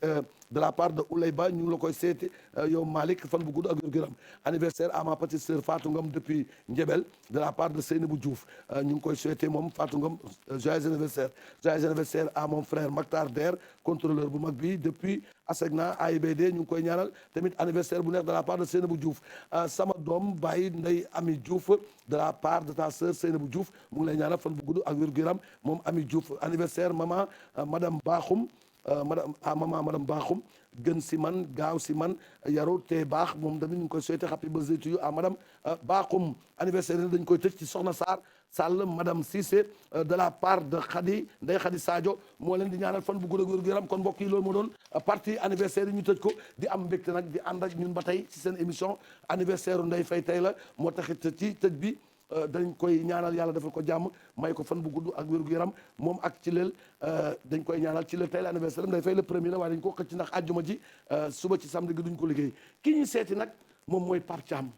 de la part de Oulay Ba ñu ngi la koy seeti yow Malick fan bu gudd ak wér-gu-yaram anniversaire à ma petite sœur Fatou Ngom depuis Ndiébel de la part de Seynabou Diouf ñu ngi koy souhaité moom Fatou Ngom joyeux anniversaire à mon frère Maktar Der contrôleur bu mag bi depuis Asegna AIBD ñu ngi koy ñaanal tamit anniversaire bu neex de la part de Seynabou Diouf sama doom Baye Ndeye Ami Diouf de la part de ta sœur Seynabou Diouf mu ngi lay ñaanal fan bu gudd ak wér-gu-yaram moom Ami Diouf anniversaire maman madame Bakhoum madame Bakhoum gën si man gaaw si man yaru te baax moom tamit ñu ngi koy souhaité happy birthday to you à madame Bakhoum anniversaire dañ koy tëj ci Soxna Sarr Sall madame Cissé de la part de Ndeye Khady Sadio moo leen di ñaanal fan bu gudd ak wér-gu-yaram kon mbokk yi loolu moo doon partie anniversaire yi ñu tëj ko di am mbégte nag di ànd ak ñun ba tey ci seen émission anniversaire u Ndeye Faye tey la moo taxit ci tëj bi dañ koy ñaanal yàlla defal ko jàmm may ko fan bu gudd ak wér-gu-yaram moom ak Chilel dañ koy ñaanal Chilel tey la anniversaire am Ndeye Faye le premier la waaye dañ ko xëcc ndax àjjuma ji suba ci samedi gi duñ ko liggéey ki ñu seeti nag moom mooy Pape Thiam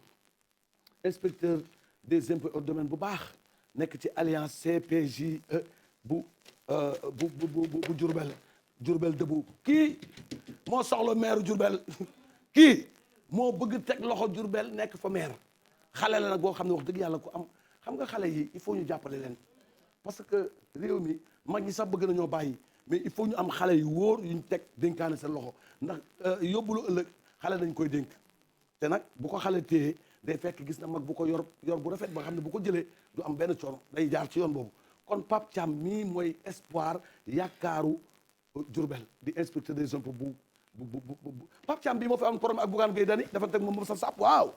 inspecteur des impôts et domaines bu baax nekk ci alliance CPJ bu Diourbel debout kii moo soxla maire Diourbel kii moo bëgg teg loxo Diourbel nekk fa maire xale la nag boo xam ne wax dëgg yàlla ku am xam nga xale yi il faut ñu jàppale leen parce que réew mi mag ñi sax bëgg nañoo bàyyi mais il faut ñu am xale yu wóor yuñ teg dénkaane seen loxo ndax yóbbulu ëllëg xale dañ koy dénk te nag bu ko xale téye day fekk gis na mag bu ko yor bu rafet ba xam ne bu ko jëlee du am benn coono day jaar ci yoon boobu kon Pape Thiam mii mooy espoir yaakaaru Diourbel di inspecteur des impôts bu Pape Thiam bii moo fi am problème ak Bougane Gueye Dany dafa teg moom sa sàpp waaw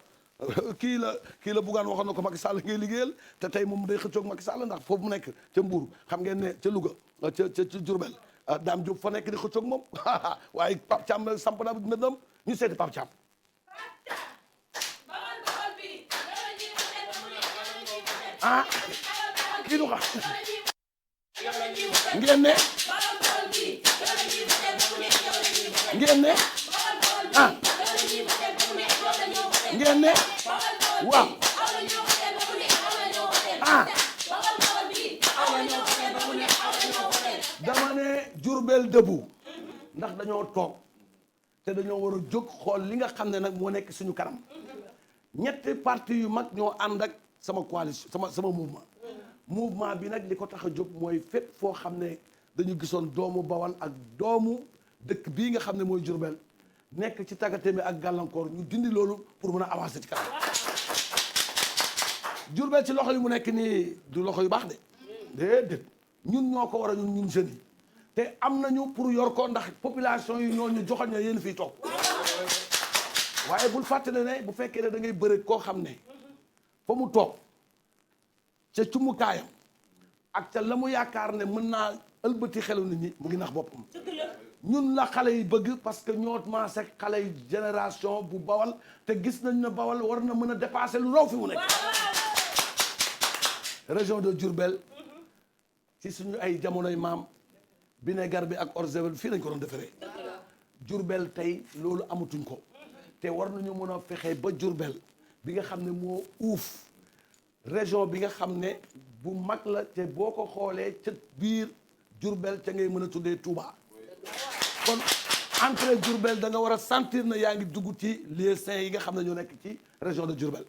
kii la Bougane waxoon na ko Macky Sall ngay liggéeyal te tey moom day xëccoog Macky Sall ndax foofu mu nekk ca Mbour xam ngeen ne ca Louga ca Diourbel Dame Diop fa nekk di xëccoog moom waaye Pape Thiam samp na ndëndam ñu seeti Pape Thiam kii du xam ngeen ne ngeen ne waaw dama ne Diourbel debout ndax dañoo toog te dañoo war a jóg xool li nga xam ne nag moo nekk suñu kanam ñetti parti yu mag ñoo ànd ak sama coalition sama mouvement bi nag li ko tax a jóg mooy fépp foo xam ne dañu gisoon doomu Bawal ak doomu dëkk bii nga xam ne mooy Diourbel nekk ci tàggatémbe ak gàllankoor ñu dindi loolu pour mën a avancer ci kanam Diourbel ci loxo yi mu nekk nii du loxo yu baax de déedéet ñun ñoo ko war a ñun jeunes yi te am nañu pour yor ko ndax population yi ñoo ñu joxoon na yéen fii toog waaye bul fàttali ne bu fekkee ne da ngay bëre koo xam ne fa mu toog ca cumukaayam ak ca la mu yaakaar ne mën naa ëlbati xelu nit ñi mu ngi nax boppam ñun la xale yi bëgg parce que ñoo maase ak xale yi génération bu Bawal te gis nañ ne Bawal war na mën a dépasser lu raw fi mu nekk région de Diourbel ci suñu ay jamonoy maam vinaigre bi ak orgevel fii lañ ko doon defaree Diourbel tey loolu amatuñ ko te war nañu mën a fexe ba Diourbel bi nga xam ne moo uuf région bi nga xam ne bu mag la te boo ko xoolee ca biir Diourbel ca ngay mën a tuddee Touba kon entrée Diourbel da nga war a sentir na yaa ngi dugg ci lieux saints yi nga xam ne ñoo nekk ci région de Diourbel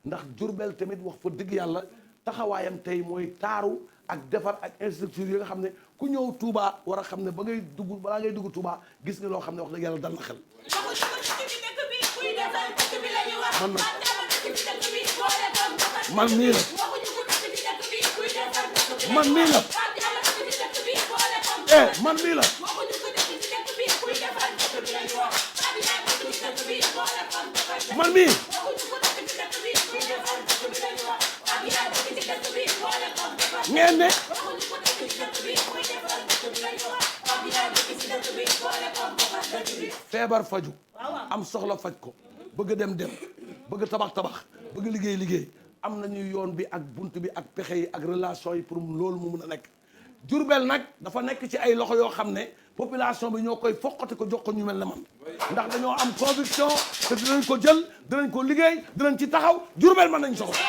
ndax Diourbel tamit wax fa dëgg yàlla taxawaayam tey mooy taaru ak defar ak infrastructure yi nga xam ne ku ñëw Touba war a xam ne balaa ngay dugg Touba gis nga loo xam ne wax dëgg yàlla dal na xel. man mii la man mii la man mii la man mii ngeen ne feebar faju am soxla faj ko bëgg dem bëgg tabax bëgg liggéey am nañu yoon bi ak bunt bi ak pexe yi ak relation yi pour loolu mu mun a nekk Diourbel nag dafa nekk ci ay loxo yoo xam ne population bi ñoo koy foqati ko jox ko ñu mel ne man ndax dañoo am conviction te dinañ ko jël dinañ ko liggéey dinañ ci taxaw Diourbel mën nañ soxla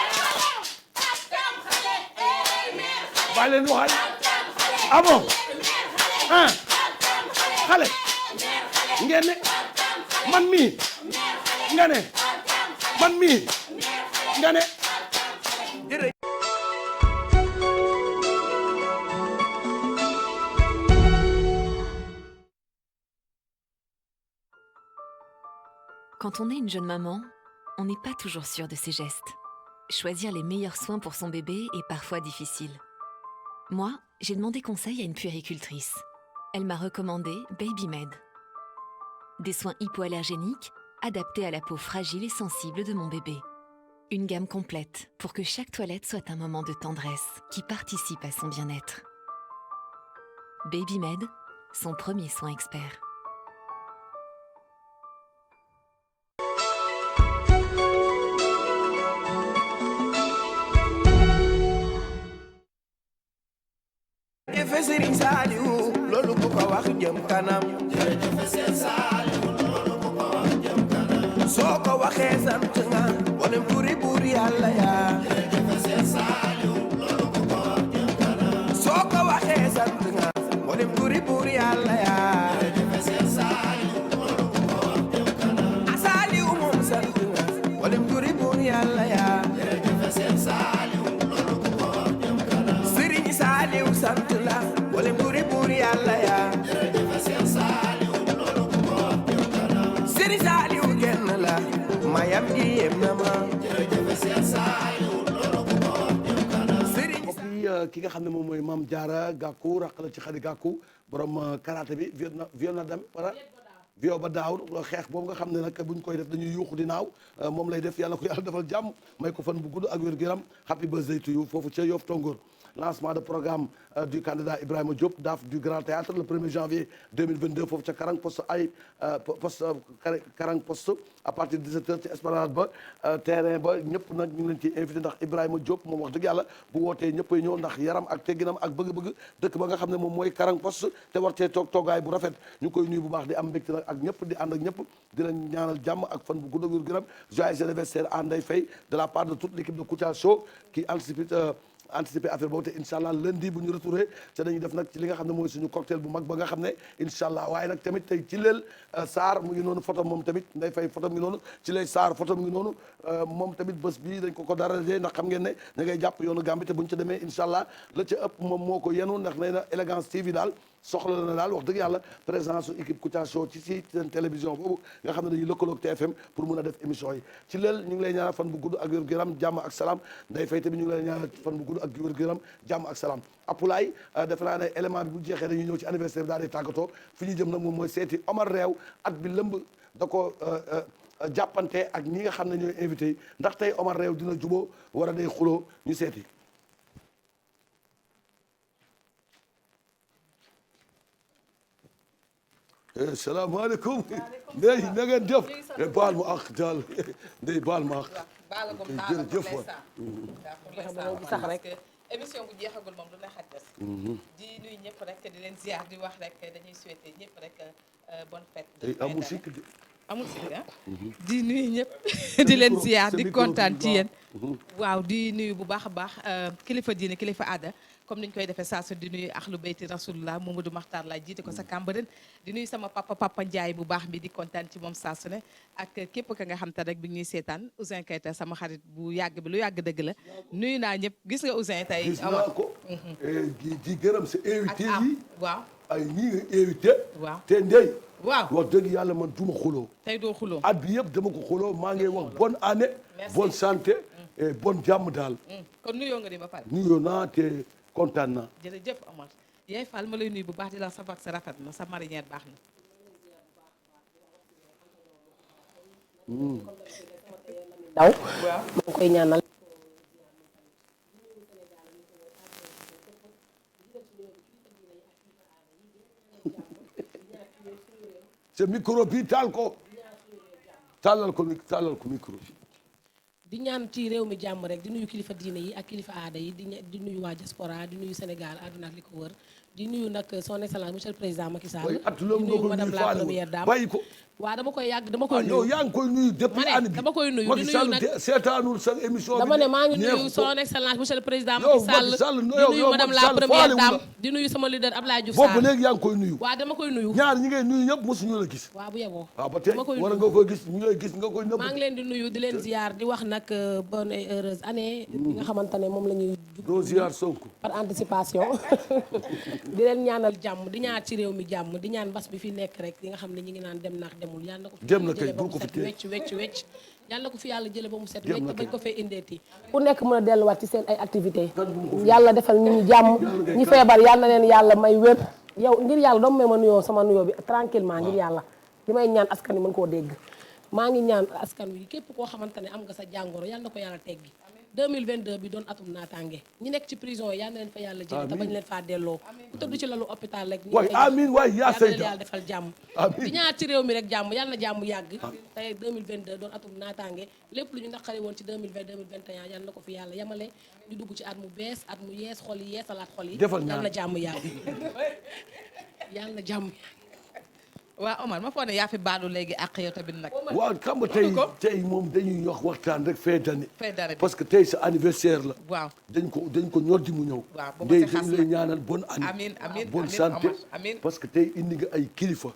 bàyyi leen waxaay ah bon xale ngeen ne man mii nga ne man mii nga ne Quand on est une jeune maman, on n'est pas toujours sûr de ses gestes. Choisir les meilleurs soins pour son bébé est parfois difficile. Moi, j'ai demandé conseil à une puéricultrice. Elle m'a recommandé Babymed. Des soins hypoallergéniques adaptés à la peau fragile et sensible de mon bébé. Une gamme complète pour que chaque toilette soit un moment de tendresse qui participe à son bien-être. Babymed, son premier soin expert. jërëjëf Serigne Saliou loolu bu ko wax jëm kanam jërëjëf Serigne Saliou loolu bu ko wax jëm kanam soo ko waxee sant nga mboolem turi buur yàlla yaa soo ko waxee sant nga mboolem turi buur yàlla yaa Saliou moom sant nga mboolem turi buur yàlla yaa Serigne Saliou sant la mboolem turi buur yàlla yaa Serigne Saliou kenn la mayam gi yem na ma mbokk yi ki nga xam ne moom mooy Mame Diarra Gakou raq la ci Khady Gakou borom karaté bi viol na dem wala viol ba daaw xeex boobu nga xam ne nag buñ koy def dañuy yuuxu di naaw moom lay def yàlla ko yàlla defal jàmm may ko fan bu gudd ak wér-gu-yaram happy birthday to you foofu ca Yoff Tongoor lancement de programme du candidat Ibrahima Diop DAF du Grand Théâtre le 1er janvier 2022 foofu ca Karang poste Karang poste à partir de 17h ci esplanade ba terrain ba ñëpp nag ñu ngi leen ciy invité ndax Ibrahima Diop moom wax dëgg yàlla bu wootee ñëppay ñëw ndax yaram ak tegginam ak bëgg-bëgg dëkk ba nga xam ne moom mooy Karang poste te war cee toog toogaay bu rafet ñu koy nuyu bu baax di am mbégte nag ak ñëpp di ànd ak ñëpp di leen ñaanal jàmm ak fan bu gudd ak wér-gu-yaram joyeux anniversaire à Ndeye Faye de la part de toute l'équipe de Kouthia Show qui anticiper affaire boobu te incha allah lundi bu ñu retouré te dañuy def nag ci li nga xam ne mooy suñu cocktail bu mag ba nga xam ne incha allah waaye nag tamit tey ci leel Sarr mu ngi noonu photo moom tamit Ndeye Faye photo mu ngi noonu ci lay Sarr photo mu ngi noonu moom tamit bés bii dañ ko darajee ndax xam ngeen ne da ngay jàpp yoonu Gambie te bu ñu ca demee incha allah la ca ëpp moom moo ko yenu ndax nee na Élégance TV daal soxla na daal wax dëgg yàlla présence su équipe Kouthia Show ci seen télévision boobu nga xam ne dañuy lëkkaloog TFM pour mun a def émission yi ci leel ñu ngi lay ñaanal fan bu gudd ak wér-gu-yaram jàmm ak salaam Ndeye Faye tamit ñu ngi lay ñaanal fan bu gudd ak wér-gu-yaram jàmm ak salaam Apulaay defe naa ne élément bi bu jeexee dañuy ñëw ci anniversaire bi daal di tàggatoo fi ñu jëm nag moom mooy seeti Omar Réew at bi lëmb da ko jàppante ak ñi nga xam ne ñooy invité yi ndax tey Omar Réew dina juboo war a day xuloo ñu seeti salaamaaleykum ndey na ngeen def baal ma ak daal ndey baal ma ak jërëjëf waay sax rek émission bu jeexagul moom du la xaj des di nuyu ñëpp rek di leen ziar di wax rek dañuy souhaiter ñëpp rek bonne fête amul sikk amul sikk ah di nuyu ñëpp di leen ziar di kontaan ci yéen waaw di nuyu bu baax a baax kilifa diine kilifa aada comme niñ koy defee saa su di nuyu ahlu bayti rasulullah Mamadou Makhtar laa jiite ko sa Cambérène di nuyu sama papa Ndiaye bu baax bi di kontaan ci moom saa su ne ak képp ka nga xam te rek bi ñuy seetaan Ouzin Keita sama xarit bu yàgg bi lu yàgg dëgg la nuyu naa ñëpp gis nga Ouzin tey gis naa ko di gërëm sa invité yi waaw ay ñii nga invité waaw te ndey waaw wax dëgg yàlla man duma xuloo tey doo xuloo at bi yëpp dama ko xuloo maa ngi wax bonne année bonne santé et bonne jàmm daal kon nuyoo nga di ba pare nuyoo naa te kontaan naa jërëjëf Omar yaay Fall ma lay nuyu bu baax di la sa vax sa rafet na sa marinière baax na daw ma koy ñaanal sa micro bi taal ko tàllal ko micro bi di ñaan ci réew mi jàmm rek di nuyu kilifa diine yi ak kilifa aada yi di nuyu waa diaspora di nuyu Sénégal àdduna ak li ko wër di nuyu nag son excellence monsieur le président Macky Sall di nuyu madame la première dame bàyyi ko waaw dama koy nuyu yow yaa ngi koy nuyu depuis année bi dama koy nuyu Macky di nuyu Sall nag seetaanul sa émission bi dama ne maa ngi nuyu son excellence monsieur le président yow Macky Sall di nuyu madame la première dame di nuyu sama leader Abdoulaye Diouf Sarr boobu léegi yaa ngi koy nuyu waaw dama koy nuyu ñaar ñi ngay nuyu ñëpp mosuñu la gis waaw bu yeboo waaw ba tey war nga koy gis ñu lay gis nga koy nëbb maa ngi leen di nuyu di leen ziar di wax nag bonne et heureuse année bi nga xamante ne moom la ñuy doo ziar Sonko par anticipation di leen ñaanal jàmm di ñaar ci réew mi jàmm di ñaan mbas bi fi nekk rek di nga xam ne ñi ngi naan dem naak demul yàlla na ko fi dem na kay jële ba bul mu ko fi set téye wecc yàlla na ko fi yàlla jële ba mu set Dem na wecc kay. bañ ko fee indeeti ku nekk mën a delluwaat ci seen ay activité yàlla defal ñu jàmm ñi feebar yàlla na leen yàlla may wér yow ngir yàlla doomu may ma nuyoo sama nuyoo bi tranquillement ngir yàlla li may ñaan askan wi mën koo dégg maa ngi ñaan askan wi képp koo xamante ne am nga sa jàngoro yàlla na ko yàlla teggi 2022 bi doon atum naataange ñi nekk ci prison yi yal na leen fa yàlla jëlee te bañ leen faa delloo ku tëdd ci lalu hôpital rek waay amiin waay yaa yal na leen sayda yàlla defal jàmm Amiin. di ñaar ci réew mi rek jàmm yal na jàmm yàgg te 2022 doon atum naataange lépp lu ñu naqari woon ci 2020 2021 yal na ko fi yàlla yemale ñu dugg ci at mu bees at mu yees xol yi yeesalaat xol yi Defal ñaan. yal na jàmm yàgg yal na jàmm waa Omar ma foog ne yaa fi baalu léegi ak yow tamit nag. waaw xam nga tey moom dañuy wax waxtaan rek fin d'année. fin d'année bi parce que tey sa anniversaire la. waaw dañ ko ñor di mu ñëw. waaw ba ndey dañ lay ñaanal bonne année. amiin amiin bonne santé parce que tey indi nga ay kilifa.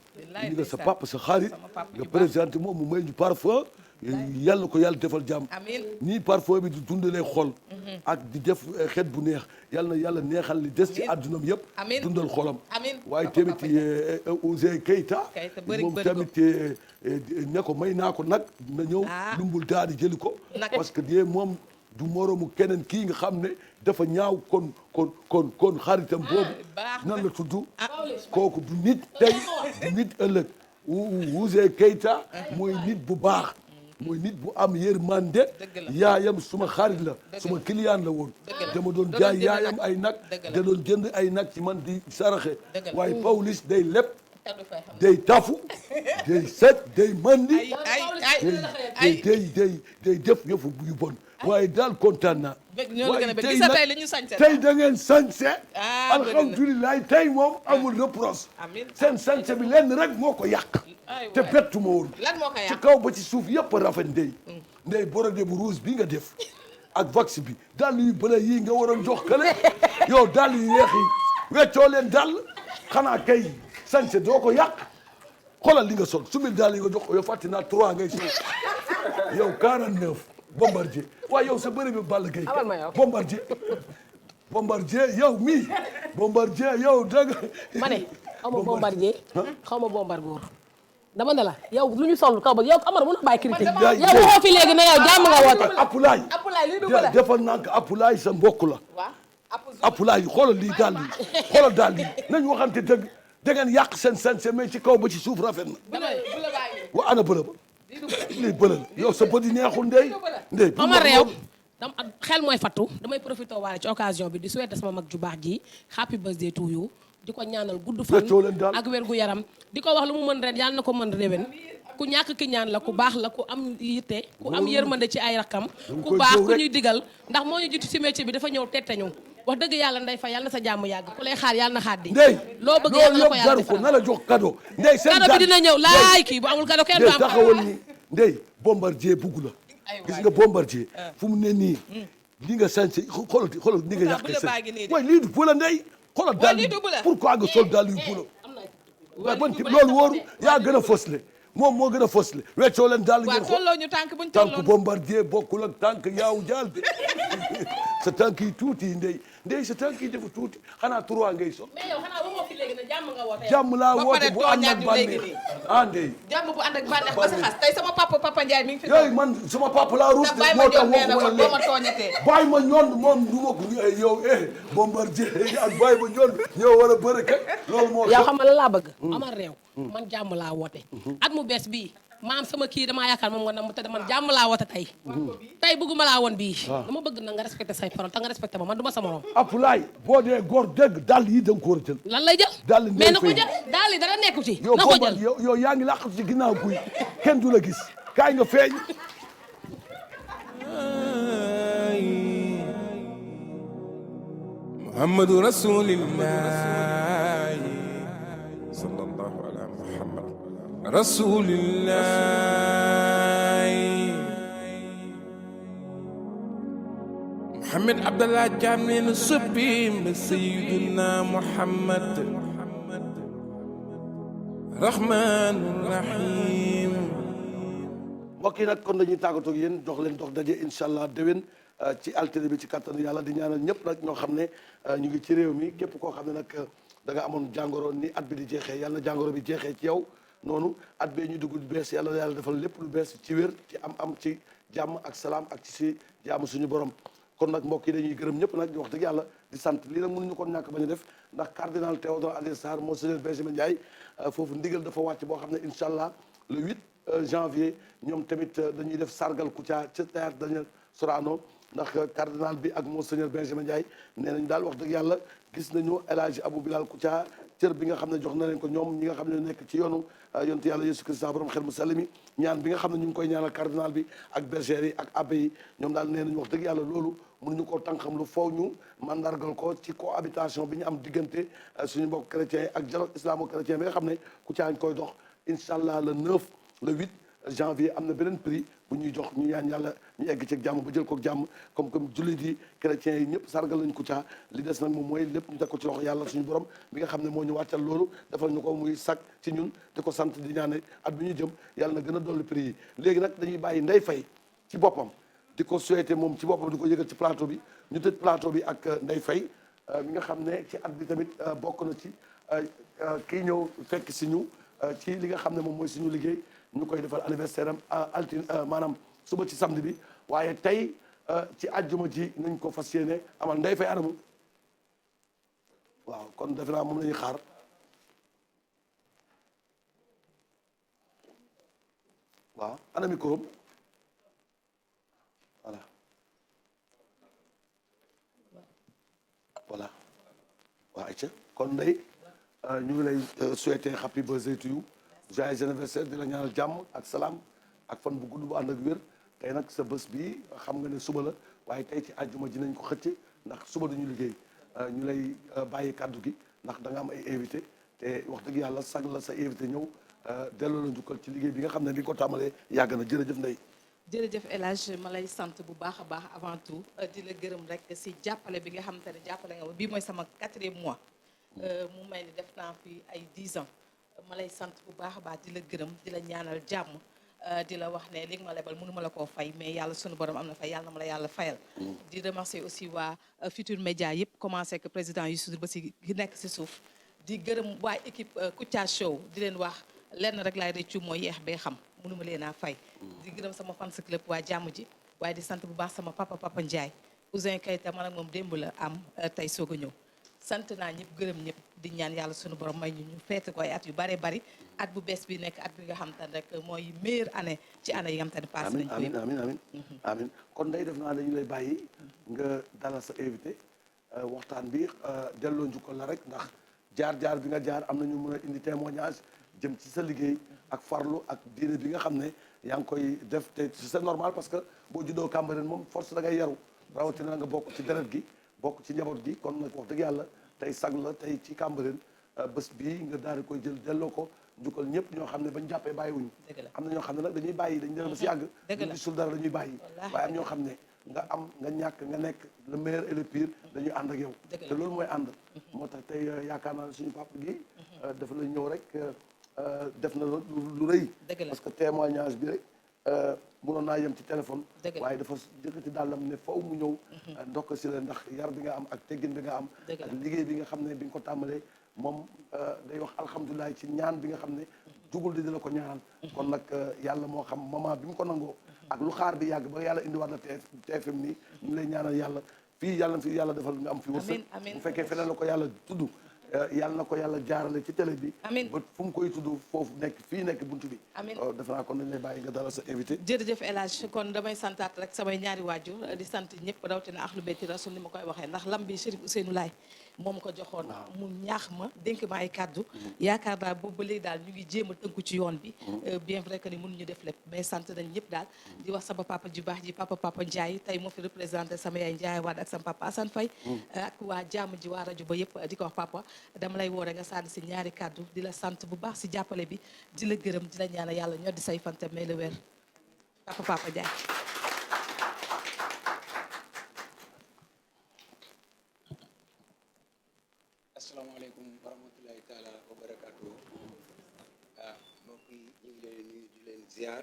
indi nga sa papa sa xarit. nga présenté moom mu may ñu parfum. yàlla ko yàlla defal jàmm. amiin nii parfum bi di dundalee xol. ak di def xet bu neex yàlla na yàlla neexal li des ci àddunam yëpp. amiin dundal xolam. amiin waaye tamit Ouzin Keita. moom tamit ne ko may naa ko nag na ñëw. lumbul daal di jëli ko. parce que de moom du moromu keneen kii nga xam ne dafa ñaaw kon xaritam boobu. nan la tudd. kooku du nit tey du nit ëllëg. Ouzin Keita mooy nit bu baax. mooy nit bu am yërmande yaayam suma xarit la suma client la woon dama doon jaay yaayam ay nag da doon jënd ay nag ci man di saraxe waaye Pawlish day lépp day tafu day set day mandi day def yëfu yu bon waaye daal kontaan naa waaye tey da ngeen sañse alhamdulilah tey moom amul reproche seen sañse bi lenn rek moo ko yàq te bettu ma woon ci kaw ba ci suuf yëpp rafet ndey brodé bu rouge bi nga def ak vax bi dàll yu bële yii nga waroon jox kale yow dàll yu yeex yi weccoo leen dàll xanaa kay sañse doo ko yàq xoolal li nga sol su mil dàll yi nga jox ko yow fàtte naa 3 ngay sol yow 49 bombardier waaye yow sa bëri bi Balla Gaye bombardier yow mii bombardier yow dëgg ma ne xaw ma bombardier xaw ma bombargoor dama ne la yow lu ñu sol kaw ba yow Amara mën na bàyyi critique yow waxoo fi léegi ne yow jàmm nga woote Apulaay defal naa ko Apulaay sa mbokk la Apulaay xoolal lii daal lii xoolal daal lii nañ waxante dëgg da ngeen yàq seen sanse mais ci kaw ba ci suuf rafet na wa ana bëla ba lii bëla la yow sa bët yi neexul ndey Omar réew dam xel mooy fattu damay profité waale ci occasion bi di souhaiter sama mag ju baax ji happy birthday to you di ko ñaanal gudd fan ak wér gu yaram di ko wax lu mu mën ren yàlla na ko mën réwén ku ñàkk ki ñaan la ku baax la ku am yitte ku am yërmande ci ay rakam ku baax ku ñuy digal ndax moo ñu jiitu ci métier bi dafa ñëw tette ñu wax dëgg yàlla ndey fa yàlla na sa jàmm yàgg ku lay xaar yàlla na xaar di loo bëgg yàlla na ko yàlla defal na la jox cadeau ndey seen cadeau bi dina ñëw laay kii bu amul cadeau kenn du am taxawal ni ndey bombardier bugg la gis nga bombardier fu mu ne nii li nga sañse xoolal ni nga yàqee seen waaye lii du bula ndey xoolal daal pourquoi nga sol daal yu bula waaye ban ti loolu wóoru yaa gën a fësle moom moo gën a fësle weccoo leen daal ngeen xool tànk bombardier bokkul ak tànk yaaw jaal de sa tànk yi tuuti ndey sa tànk yi dafa tuuti xanaa 3 ngay sol mais yow xanaa waxoo fi léegi ne jàmm nga woote jàmm laa woote bu ànd ak bànneex ndey jàmm bu ànd ak bànneex ba sa xas tey sama papa Ndiaye mi ngi fi yooyu man sama papa laa ruus de moo tax waxuma la bàyyi ma ñoon moom du ma ko yow bombardier ak bàyyi ma ñoon ñoo war a bëri kat loolu moo yow xam nga la laa bëgg Omar réew man jàmm laa woote at mu bees bii maam sama kii damaa yaakaar moom nga nam te man jàmm laa woote tey bëgguma laa woon bii dama bëgg na nga respecté say parole te nga respecté ma man du ma sa morom Apulaay boo dee góor dëgg dàll yi da nga ko war a jël lan lay jël dàll mais na ko jël dàll yi dara nekku ci na ko jël yow yaa ngi làqatu ci ginnaaw guy kenn du la gis kaay nga feeñ Muhammadu Rasulillah sallallahu ala Muhammad Rasulillah Muhammad Abdallah Jamin Subim Sayyiduna Muhammad Rahmanur Rahim mbokk yi nag kon dañuy tàggatoo ak yéen jox leen dox daje incha allah déwén ci altine bi ci kattanu yàlla di ñaanal ñëpp nag ñoo xam ne ñu ngi ci réew mi képp koo xam ne nag da nga amoon jàngoro ni at bi di jeexee yàlla na jàngoro bi jeexee ci yow noonu at bee ñu dugg bees yàlla yàlla defal lépp lu bees ci wér ci am ci jàmm ak salaam ak ci si jàmm suñu borom kon nag mbokk yi dañuy gërëm ñëpp nag di wax dëgg yàlla di sant lii nag mënuñu ko ñàkk bañ a def ndax cardinal Théodore Adrien Sarr monseigneur Benjamin Ndiaye foofu ndigal dafa wàcc boo xam ne incha allah le 8 janvier ñoom tamit dañuy def sargal Kouthia ca théâtre Daniel Sorano ndax cardinal bi ak monseigneur Benjamin Ndiaye nee nañ daal wax dëgg yàlla gis nañu El Hadji Abou Bilal Kouthia cër bi nga xam ne jox na leen ko ñoom ñi nga xam ne nekk ci yoonu yontu yàlla Yeesu Christ borom xel mu sell mi ñaan bi nga xam ne ñu ngi koy ñaanal cardinal bi ak bergère yi ak abbé yi ñoom daal nee nañu wax dëgg yàlla loolu mënuñu koo tànqam lu foow ñu mandargal ko ci cohabitation bi ñu am diggante suñu mbokk chrétiens yi ak dialogue islamo-chrétien bi nga xam ne Kouthia ñu koy dox incha allah le 9 le 8 janvier am na beneen prix bu ñuy jox ñu ñaan yàlla ñu egg ci jàmm ba jël ko jàmm comme jullit yi chrétiens yi ñëpp sargal nañ Kouthia li des nag moom mooy lépp ñu teg ko ci loxo yàlla suñu borom bi nga xam ne moo ñu wàccal loolu defal ñu ko muy sag ci ñun di ko sant di ñaane at bi ñu jëm yàlla na gën a dolli prix yi léegi nag dañuy bàyyi Ndeye Faye ci boppam di ko souhaité moom ci boppam di ko yëgal ci plateau bi ñu tëj plateau bi ak Ndeye Faye mi nga xam ne ci at bi tamit bokk na ci kii ñëw fekk si ñu ci li nga xam ne moom mooy suñu liggéey ñu koy defal anniversaire am altine maanaam suba ci samedi bi waaye tey ci àjjuma ji nañ ko fas yéene amal Ndeye Faye anamu waaw kon defe naa moom la ñuy xaar waaw ana micro voilà waaw ayca kon Ndeye ñu ngi lay souhaiter happy birthday to you joyeux anniversaire di la ñaanal jàmm ak salaam ak fan bu gudd bu ànd ak wér tey nag sa bés bi xam nga ne suba la waaye tey ci àjjuma ji nañ ko xëcc ndax suba dañu liggéey ñu lay bàyyi kàddu gi ndax da nga am ay invité te wax dëgg yàlla sag la sa invité ñëw delloo la njukkal ci liggéey bi nga xam ne bi nga ko tàmbalee yàgg na jërëjëf Ndeye jërëjëf El Hadj ma lay sant bu baax a baax avant tout di la gërëm rek si jàppale bi nga xamante ne jàppale nga ma bii mooy sama 4e mois mu may ni def naa fi ay 10 ans ma lay sant bu baax a baax di la gërëm di la ñaanal jàmm di la wax ne li nga ma lebal mënu ma la koo fay mais yàlla sunu borom am na fay yàlla na ma la yàlla fayal di remercier aussi waa Futur Média yëpp commencé que président Youssou Ndour ba si gi nekk si suuf di gërëm waa équipe Kouthia Show di leen wax lenn rek laay rëccu mooy yeex bee xam mënuma leen a fay di gërëm sama fans club waa jàmm ji waaye di sant bu baax sama papa Ndiaye Ouzin Keita man ak moom démb la am tey soog a ñëw sant naa ñëpp gërëm ñëpp di ñaan yàlla sunu borom may ñu feete ko ay at yu bare bari at bu bees bi nekk at bi nga xam te ne rek mooy meilleure année ci année yi nga xam te ne passé nañ ko amiin amiin amiin amiin kon Ndeye def naa dañu lay bàyyi nga dalal sa invité waxtaan bi delloo njukkal la rek ndax jaar-jaar bi nga jaar am na ñu mën a indi témoignage jëm ci sa liggéey ak farlu ak diine bi nga xam ne yaa ngi koy def te c'est normal parce que boo juddoo Cambérène moom force da ngay yaru rawatina nga bokk ci deret gi bokk ci njaboot gi kon nag wax dëgg yàlla tey sag la tey ci Cambérène bés bii nga daal di koy jël delloo ko njukkal ñëpp ñoo xam ne bañ jàppee bàyyiwuñu am na ñoo xam ne nag dañuy bàyyi dañ dem ba si yàgg ñu gisul dara dañuy bàyyi waaye am ñoo xam ne nga am nga ñàkk nga nekk le meilleur et le pire dañuy ànd ak yow te loolu mooy ànd moo tax tey yaakaar naa ne suñu papa gi dafa la ñëw rek def na lu rëy parce que témoignage bi rek mënoon naa yem ci téléphone waaye dafa jëkkati dàllam ne faw mu ñëw ndokk si la ndax yar bi nga am ak teggin bi nga am ak liggéey bi nga xam ne bi nga ko tàmbalee moom day wax alhamdulilah ci ñaan bi nga xam ne jugul di la ko ñaanal kon nag yàlla moo xam moment bi mu ko nangoo ak lu xaar bi yàgg ba yàlla indiwaat la TFM nii ñu lay ñaanal yàlla fii yàlla na fi yàlla defal nga am fi wërsëg bu fekkee feneen la ko yàlla tudd yàlla na ko yàlla jaarale ci télé bi ba fu mu koy tudd foofu nekk fii nekk buntu bi defe naa kon dañ lay bàyyi nga dalal sa invité jërëjëf El Hadj kon damay santaat rek samay ñaari waajur di sant ñëpp rawatina Ahlu Beyti Rasul ni ma koy waxee ndax lam bi Chérif Ousseynou Laye moom ko joxoon mu ñaax ma dénk ma ay kàddu yaakaar naa boobu ba léegi daal ñu ngi jéem a tënku ci yoon bi bien vrai que ni mënuñu def lépp mais sant nañ ñëpp daal di wax sama papa ju baax ji papa Ndiaye tey moo fi représenté sama yaay Ndiaye Wade ak sama papa Assane Faye ak waa jàmm ji waa rajo ba yëpp di ko wax papa dama lay woore nga sànni si ñaari kàddu di la sant bu baax si jàppale bi di la gërëm di la ñaanal yàlla ñoo di say fante may la wér papa Ndiaye asalaamaaleykum wa rahmatulahi taala wa barakaatu mbokk yi ñu ngi leen nuyu di leen ziar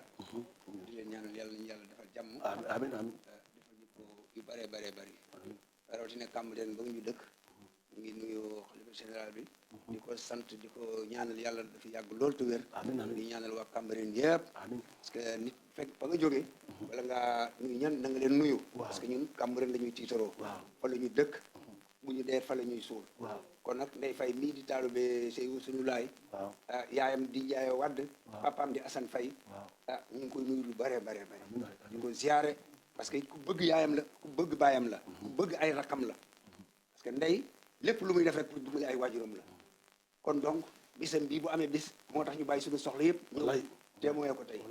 di leen ñaanal yàlla nañu yàlla defal jàmm amiin amiin defal ñu ko yu bëree bëri rawatina Cambérène ba ñu dëkk ñu ngi nuyu xalifa général bi di ko sant di ko ñaanal yàlla dafa yàgg lool te wér di ñaanal waa Cambérène yëpp parce que nit fekk fa nga jógee wala ngaa nuyu ñan na nga leen nuyu parce que ñun Cambérène la ñuy tiitaroo fa la ñu dëkk bu ñu dee fa la ñuy suul kon nag Ndeye Faye mii di taalube Seydou Ousseynou Laye yaayam di Ndiaye Wade papaam di Assane Faye ñu ngi koy nuyu lu bëree ñu ngi ko ziare parce que ku bëgg yaayam la ku bëgg baayam la ku bëgg ay rakam la parce que Ndeye lépp lu muy def rek pour dimbali ay waajuram la kon donc bisam bii bu amee bis moo tax ñu bàyyi suñu soxla yëpp ñëw témoin ko tey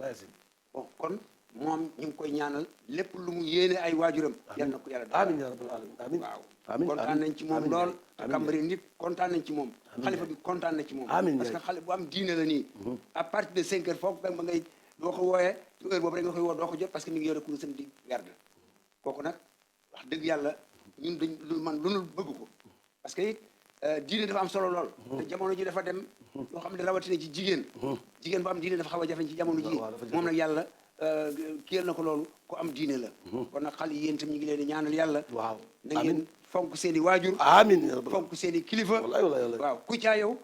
bon kon moom ñu ngi koy ñaanal lépp lu mu yéene ay waajuram yal na ko yàlla defal. amiin yaa rabbal alamin amiin waaw amiin kontaan nañ ci moom amiin lool Ndiaye. te Cambérène nit kontaan nañ ci moom xalifa bi kontaan na ci moom Amiin parce que Ndiaye. xale bu am diine la nii à partir de 5 heures foofu ba ngay doo ko wooyee heure boobu rek nga koy woo doo ko jot parce que mi ngi yore kurusam di garde kooku nag wax dëgg yàlla ñun dañ lu man lu nu bëgg ko parce que it diine dafa am solo lool te jamono ji dafa dem loo xam ne rawatina ci jigéen jigéen bu am diine dafa xaw a jafe ci jamono ji waaw dafa jafe. moom nag yàlla kiyal na ko loolu ko am diine la kon nag xale yéen itam ñu ngi leen di ñaanal yàlla waaw na ngeen fonk seen i waajur amiin yaa rabbal fonk seen i kilifa wallaay wallaay waaw Kouthia yow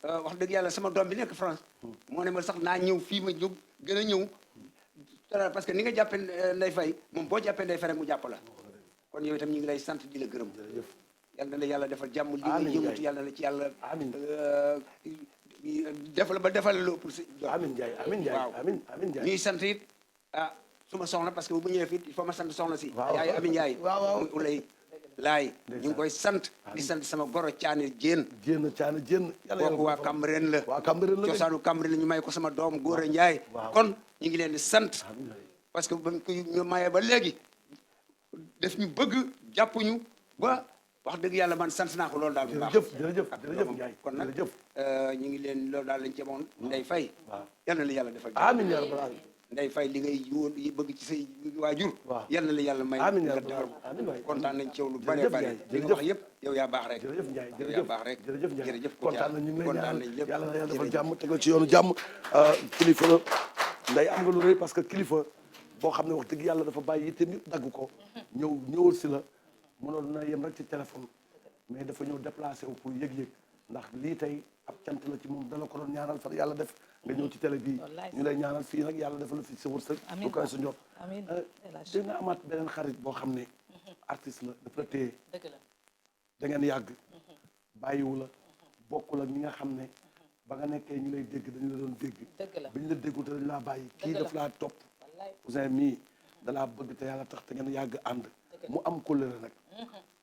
wax dëgg yàlla sama doom bi nekk France moo ne ma sax naa ñëw fii ma jóg gën a ñëw parce que ni nga jàppee Ndeye Faye moom boo jàppee Ndeye Faye rek mu jàpp la kon yow itam ñu ngi lay sant di la gërëm yal na la yàlla defal jàmm li nga Amiin yëngatu Ndiaye. yàlla na la ci yàlla Amiin. defal ba defal la pour si amiin Ndiaye amiin Ndiaye waaw amiin amiin Ndiaye. ñuy sant it suma soxna parce que bu ñëwee fii il faut ma sant soxna si Waaw. yaay Ami Ndiaye Waaw, waaw. muy ulay laay ñu ngi koy sant di sant sama goro caane jéen jénn caana jénn yàlla kooku waa Cambérène la waa Cambérène la cosaanu Cambérène la ñu may ko sama doom Góora Njaay Waaw. kon ñu ngi leen di sant parce que ba ko ñu mayee ba léegi def ñu bëgg jàppuñu ba wax dëgg yàlla man sant naa ko loolu daal bu baax jërëjëf jërëjëf ak jërëjëf doomam. Ndiaye kon nag jërëjëf ñu ngi leen loolu daal lañ ci amoon Ndeye Faye waaw yal na la yàlla defal amiin yaa rabbal alamin Ndeye Faye li ngay yi bëgg ci say waajur Waaw. yal na la yàlla may amiin yaa nga rabbal defal alamin amiin waay kontaan nañ ci yow lu Jërëjëf bare bare Ndiaye, li nga jërëjëf. wax yëpp yow yaa baax rek jërëjëf Ndiaye yow yaa jërëjëf baax rek jërëjëf Ndiaye jërëjëf kontaan nañ ñu ngi lay kontaan ñaanal nañ lépp yàlla na yàlla defal jërëjëf. jàmm tegal ci yoonu jàmm kilifa la nday am nga lu rëy parce que kilifa boo xam ne wax dëgg yàlla dafa bàyyi yitteem yëpp dagg ko ñëwal si la mënoon na yem rek ci téléphone mais dafa ñëw déplacé wu pour yëg-yëg ndax lii tey ab cant la ci moom dala ko doon ñaanal fa yàlla def nga ñëw ci télé bii ñu lay ñaanal fii nag yàlla defal la fi sa wërsëg lu koy sa njot da nga amaat beneen xarit boo xam ne artiste la dafa la téye dëgg la da ngeen yàgg bàyyiwu la bokkul ak ñi nga xam ne ba nga nekkee ñu lay dégg dañu la doon dégg dëgg la bi ñu la déggul te dañu laa bàyyi kii Dëgg la. daf laa topp wallaay Ouzin mii dalaa bëgg te yàlla tax te ngeen yàgg ànd mu am kóllëre nag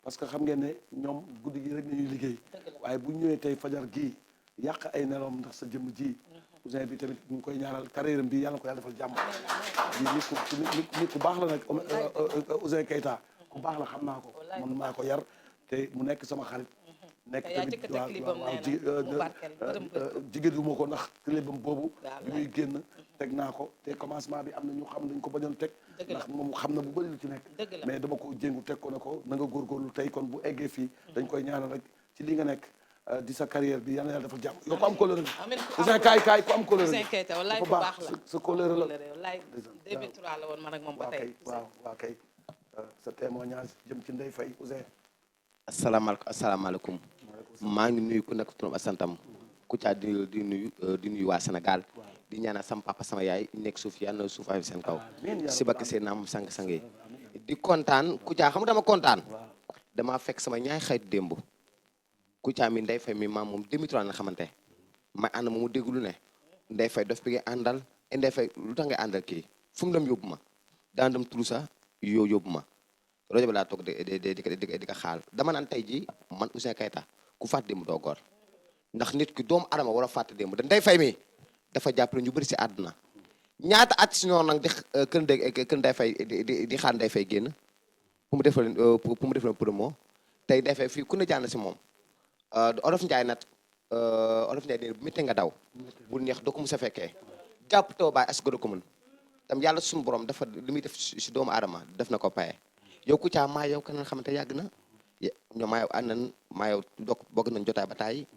parce que xam ngeen ne ñoom guddi gi rek nañuy liggéey waaye bu ñëwee tey fajar gii yàq ay nelawam ndax sa jëmm ji Ouzin bi tamit ñu ngi koy ñaanal carrière bi yàlla ko yàlla defal jàmm di nit ku baax la nag Ouzin Keita ku baax la xam naa ko man maa ko yar te mu nekk sama xarit nekk yaa tamit njëkk a teg clipam waaw nee na mu barkeel gërëm jigéen du ma ko ndax clipam boobu Waaw, bi muy génn teg naa ko te commencement bi am na ñu xam dañ ko bañoon teg Dëgg la. ndax moom xam na bu bëri lu ci nekk Dëgg la. mais dama ko jéngu teg ko ne ko na nga góorgóorlu tey kon bu eggee fii dañ koy ñaanal rek ci li nga nekk di sa carrière bi yal na yàlla defal jàmm yow ko am kóllëre amiin Ouzin kaay ku am kóllëre Ouzin Keita wallaay dafa ku baax la sa kóllëre la wallaay 2003 la woon man ak moom ba waa tey kay waaw waa kay sa témoignage jëm ci Ndeye Faye Ouzin asalaamaaleykum maa ngi nuyu ku nekk turam ak santam Kouthia di nuyu waa Sénégal di ñaanal sama papa sama yaay nekk suuf yàlla na suuf ay seen kaw si bakk seen naam sang-sang yi di kontaan Kouthia xam nga dama kontaan dama fekk sama ñaay xaytu démb Kouthia mi Ndeye Faye mi maam moom 2003 na xamante may ànd moomu déglu ne Ndeye Faye daf bi ngay àndal Ndeye Faye lu tax ngay àndal kii fu mu dem yóbbu ma daan dem Toulousa yóbbu ma rajo bi laa toog di ko xaal dama naan tey jii man Ouzin Keita ku fàtte démb doo góor ndax nit ki doomu adama war a fàtte démb da Ndeye Faye mi dafa jàppale ñu bëri si àdduna ñaata at si noonu nag di kër Ndeye Faye di xaar Ndeye Faye génn pour mu defal promo tey Ndeye Faye fii ku ne jàll si moom Olof Ndiaye nag Olof Ndiaye nee bu méttee nga daw bu neex doo ko mos a fekkee jàpp taw baay as ko ko mën tam yàlla suñu borom dafa li muy def si doomu aadama def na ko paye yow Kouthia maa yow keneen xamante yàgg na ñoom maa yow ànd nañ maa yow bokk nañ jotaay ba taay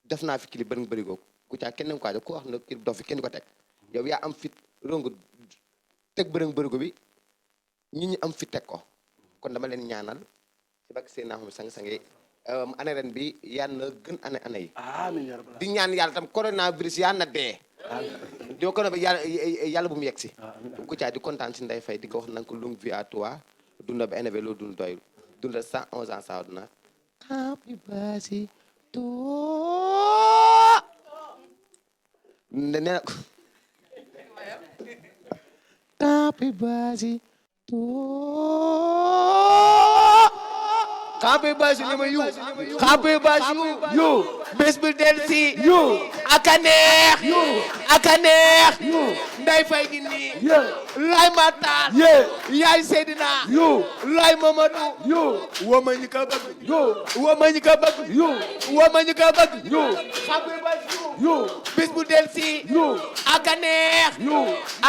def naa fi clip bëri bëri googu Kouthia kenn ko ku wax na clip doo fi kenn ko teg yow yaa am fit rongu teg bëri bërigo bi ñi ñi am fit teg ko kon dama leen ñaanal ci bakk seen naa xam sang-sange année ren bi yàlla na gën année yi amiin yaa rabbal di ñaan yàlla tam coronavirus yàlla na dee doo ko ne yàlla bu mu yegg si Kouthia di kontaan si Ndeye Faye di ko wax nan ko longue vie à toi dunda ba énevé loolu dund doyul dunda 111 ans sa aduna happy birthday to nee na happy birthday to happy birthday li ma yu happy birthday yu bés bi del si yu ak a neex yu aka neex Ndeye Faye gi nii lay Matar yaay Seydina lay Mamadou woma ñi ko bëgg woma ñi ko bëgg woma ñi ko bëgg xam nga ba bis bu del si aka neex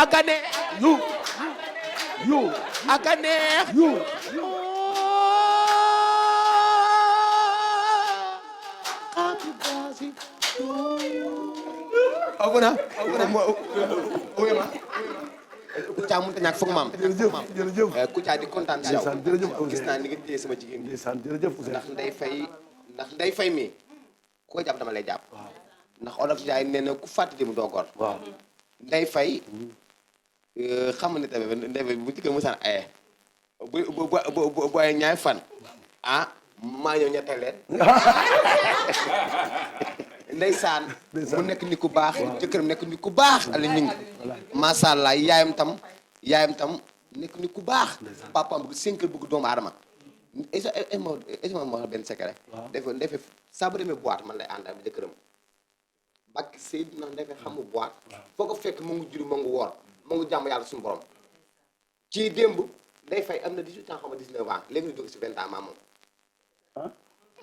aka neex aka neex abuna Kouthia mënut a ñàkk foog maam jërëjëf Kouthia di kontaan si yow jërëjëf gis naa ni nga téye sama jigéen bi jërëjëf ndax Ndeye Faye mi koo jàpp dama lay jàpp ndax olof Njaay nee na ku fàtte mu doo gor waaw Ndeye Faye xam nga ne tamit Ndeye Faye bu njëkk musaan aye bu ay ñaay fan maa ñëw ñetteel leen ndeysaan mu nekk nit ku baax jëkkëram nekk nit ku baax ali ning macha allah yaayam tam nekk nit ku baax papaam bëgg 5 heures bëgg doomu aadama ma benn secret defe saa bu demee boîte man lay àndal bi jëkkëram bakki Seydina Ndeye Faye xamu boîte foo ko fekk mu ngi juri mu ngi woor mu ngi jàmm yàlla suñu borom ci démb Ndeye Faye am na 18 ans xam nga 19 ans léegi ñu jóge si 20 ans maa moom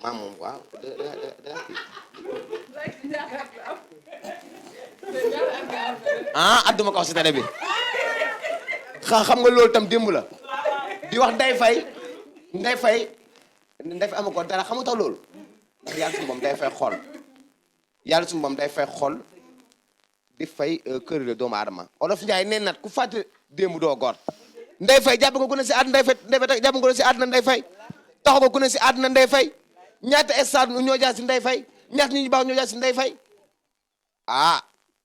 maam moom waaw adduma ko wax si télé bi xam nga loolu tam démb la di wax Ndeye Faye ama ko dara xam nga tax loolu ndax yàlla suñu moom day fay xool yàlla suñu moom day fay xool di fay kër la doomu aadama olof Njaay nee nat ku fàtte démb doo góor Ndeye Faye jàpp nga ku ne si àdduna Ndeye Faye jàpp nga ku ne si àdduna Ndeye Faye taxaw nga ku ne si àdduna Ndeye Faye ñaata stade ñoo jaar si Ndeye Faye ñaata nit ñu baax ñoo jaar si Ndeye Faye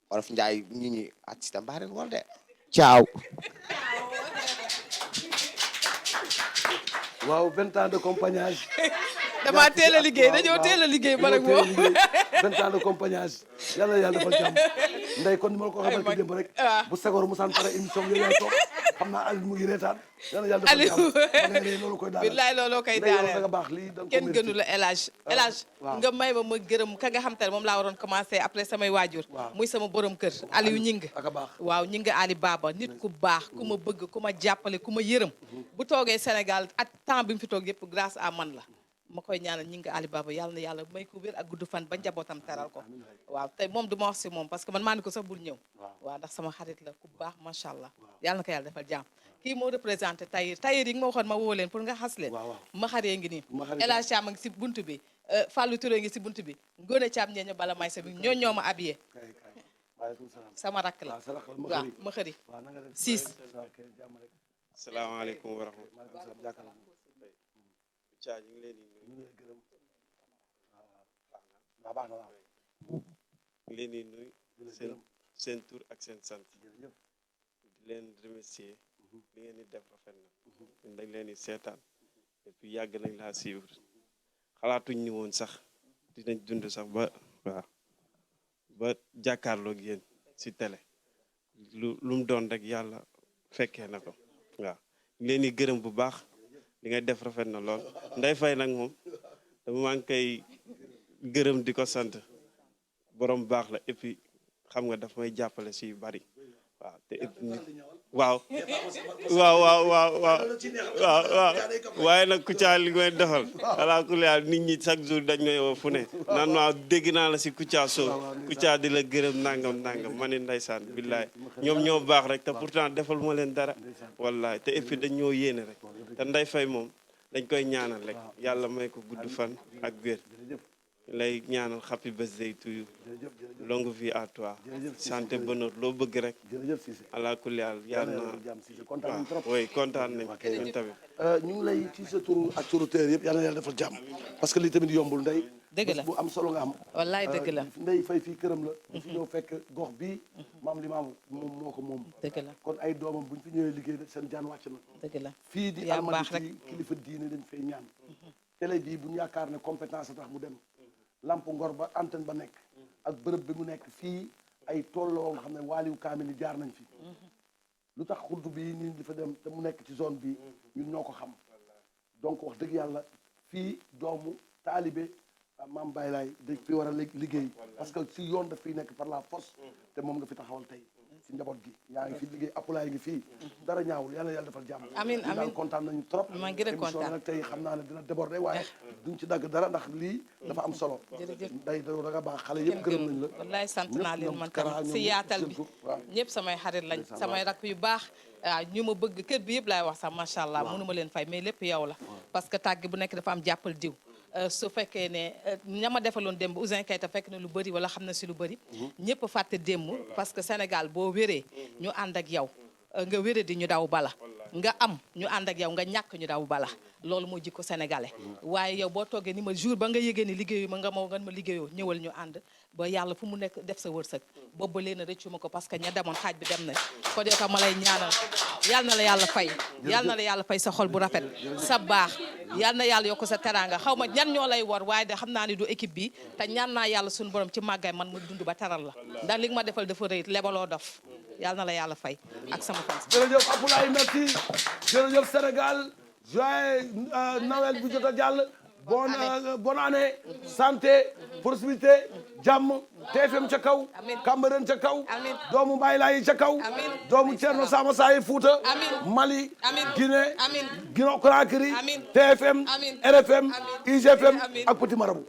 olof Njaay ñi ñi accident baa ren wol de ciao waaw 20 ans de compagnage dama teel a liggéey dañoo teel a liggéey man ak moom 20 ans de compagnage yàlla defal jàmm Ndeye kon ni ma la ko xamal ko démb rek bu Senghor musaan pare émission yooyu yaay toog xam naa Aliou mu ngi reetaan yàlla defal jàmm loolu koy daal billaay looloo koy daal da nga baax lii da kenn gënu la El Hadj nga may ma gërëm ka nga xam te ne moom laa waroon commencé après samay waajur muy sama borom kër Aliou Ñing waaw Ñing Ali Baba nit ku baax ku ma bëgg ku ma jàppale ku ma yërëm bu toogee Sénégal ak temps bi mu fi toog yëpp grâce à man la ma koy ñaanal ñi nga Ali Baba yàlla na yàlla may ko wér ak gudd fan ba njabootam teral ko waaw tey moom du ma wax si moom parce que man maa ni ko sax bul ñëw waaw ndax sama xarit la ku baax macha allah yàlla na ko yàlla defal jàmm kii moo représenté tailleur yi nga ma waxoon ma woo leen pour nga xas leen ma xaree ngi nii El Hadj Thiam a ngi si buntu bi Fallou Touré ngi si buntu bi Ngone Thiam ñeeño bala may sa bi ñoo ma habillé sama rakk la waaw ma xëri 6 salaamaaleykum wa rahmatulah Kouthia ñu ngi leen di nuyu leen di nuyu seen tur ak seen sant di leen remercier li ngeen di def rafet na ñun dañ leen di seetaan et puis yàgg nañ laa suivre xalaatuñ ñu woon sax dinañ dund sax ba jàkkaarloog yéen si télé lu mu doon rek yàlla fekkee na ko waaw ñu leen di gërëm bu baax li ngay def rafet na lool Ndeye Faye nag moom dama maa ngi koy gërëm di ko sant borom baax la et puis xam nga daf may jàppale si yu bari waaw te waaw waaye nag Kouthia li ngay defal alaa kulli haal nit ñi chaque jour dañ may woo fu ne naan ma dégg naa la si Kouthia Show Kouthia di la gërëm nangam ma ne ndeysaan billaay ñoom ñoo baax rek te pourtant defal ma leen dara wallaay te et puis dañ ñoo yéene rek te Ndeye Faye moom dañ koy ñaanal rek yàlla may ko gudd fan ak wér lay ñaanal happy birthday to you longue vie à toi santé bonheur loo bëgg rek ala kulli haal yàlla na oui kontaan nañ ñun tamit ñu ngi lay ci sa turu ak turu teer yëpp yàlla na yàlla defal jàmm parce que lii tamit yombul Ndeye dëgg la bu am solo nga am wallaay dëgg la Ndeye Faye fii këram la fi ñëw fekk gox bii maam li maam moom moo ko moom dëgg la kon ay doomam buñ fi ñëwee liggéey seen jaan wàcc na dëgg la fii di Almadies kilifa diine dañ fay ñaan télé bii buñu yaakaar ne compétence a tax mu dem lamp ngor ba antenne ba nekk ak bërëb bi mu nekk fii ay tolloo nga xam ne waaliwu kaamil yi jaar nañ fi lu tax xuddu bi nii di fa dem te mu nekk ci zone bi ñun ñoo ko xam donc wax dëgg yàlla fii doomu taalibe maam Baye Laay da fi war a liggéey parce que si yoon daf fiy nekk par la force te moom nga fi taxawal tey si njaboot gi yaa ngi fi liggéey appulaay ngi fii dara ñaawul yàlla yàlla defal jàmm amiin amiin daal kontaan nañu trop maa ngi gën a émission kontaan nag tey xam naa ne dina déborder waaye duñ ci dagg dara ndax lii dafa am solo day da nga baax xale yëpp gërëm nañ la wallaay sant naa leen man tamit si yaatal bi ñëpp samay xarit lañ samay rakk yu baax waaw ñu ma bëgg kër bi yëpp laay wax sax macha allah mënu ma leen fay mais lépp yow la parce que tàgg bu nekk dafa am jàppal diw su fekkee ne ña ma defaloon démb Ouzin Keita fekk na lu bëri wala xam na si lu bëri ñëpp fàtte démb parce que Sénégal boo wéree ñu ànd ak yow nga wéré di ñu daw bala nga am ñu ànd ak yow nga ñàkk ñu daw bala loolu moo jikko sénégalais waaye yow boo toogee ni ma jour ba nga yëgee ni liggéeyu ma nga ma liggéeyoo ñëwal ñu ànd ba yàlla fu mu nekk def sa wërsëg boobu ba léegi rëccu ma ko parce que ña demoon xaaj bi dem na ko dee tax ma lay ñaanal yal na la yàlla fay yal na la yàlla fay sa xol bu rafet sa baax yal na yàlla yokk sa teraanga xaw ma ñan ñoo lay war waaye de xam naa ni du équipe bi te ñaan naa yàlla suñu borom ci màggaay man ma dund ba taral la ndax li nga ma defal dafa rëy lebaloo dof yal na la yàlla fay ak sama fan. jërëjëf Apulaay merci jërëjëf Sénégal joyeux Noël bu jot a jàll bonne année santé prospérité jàmm TFM ca kaw Cambérène ca kaw doomu Baye Laay ca kaw doomu Thierno Sama Saye Fouta Mali Guinée Guinée Conakry TFM RFM IGFM ak Petit Marabout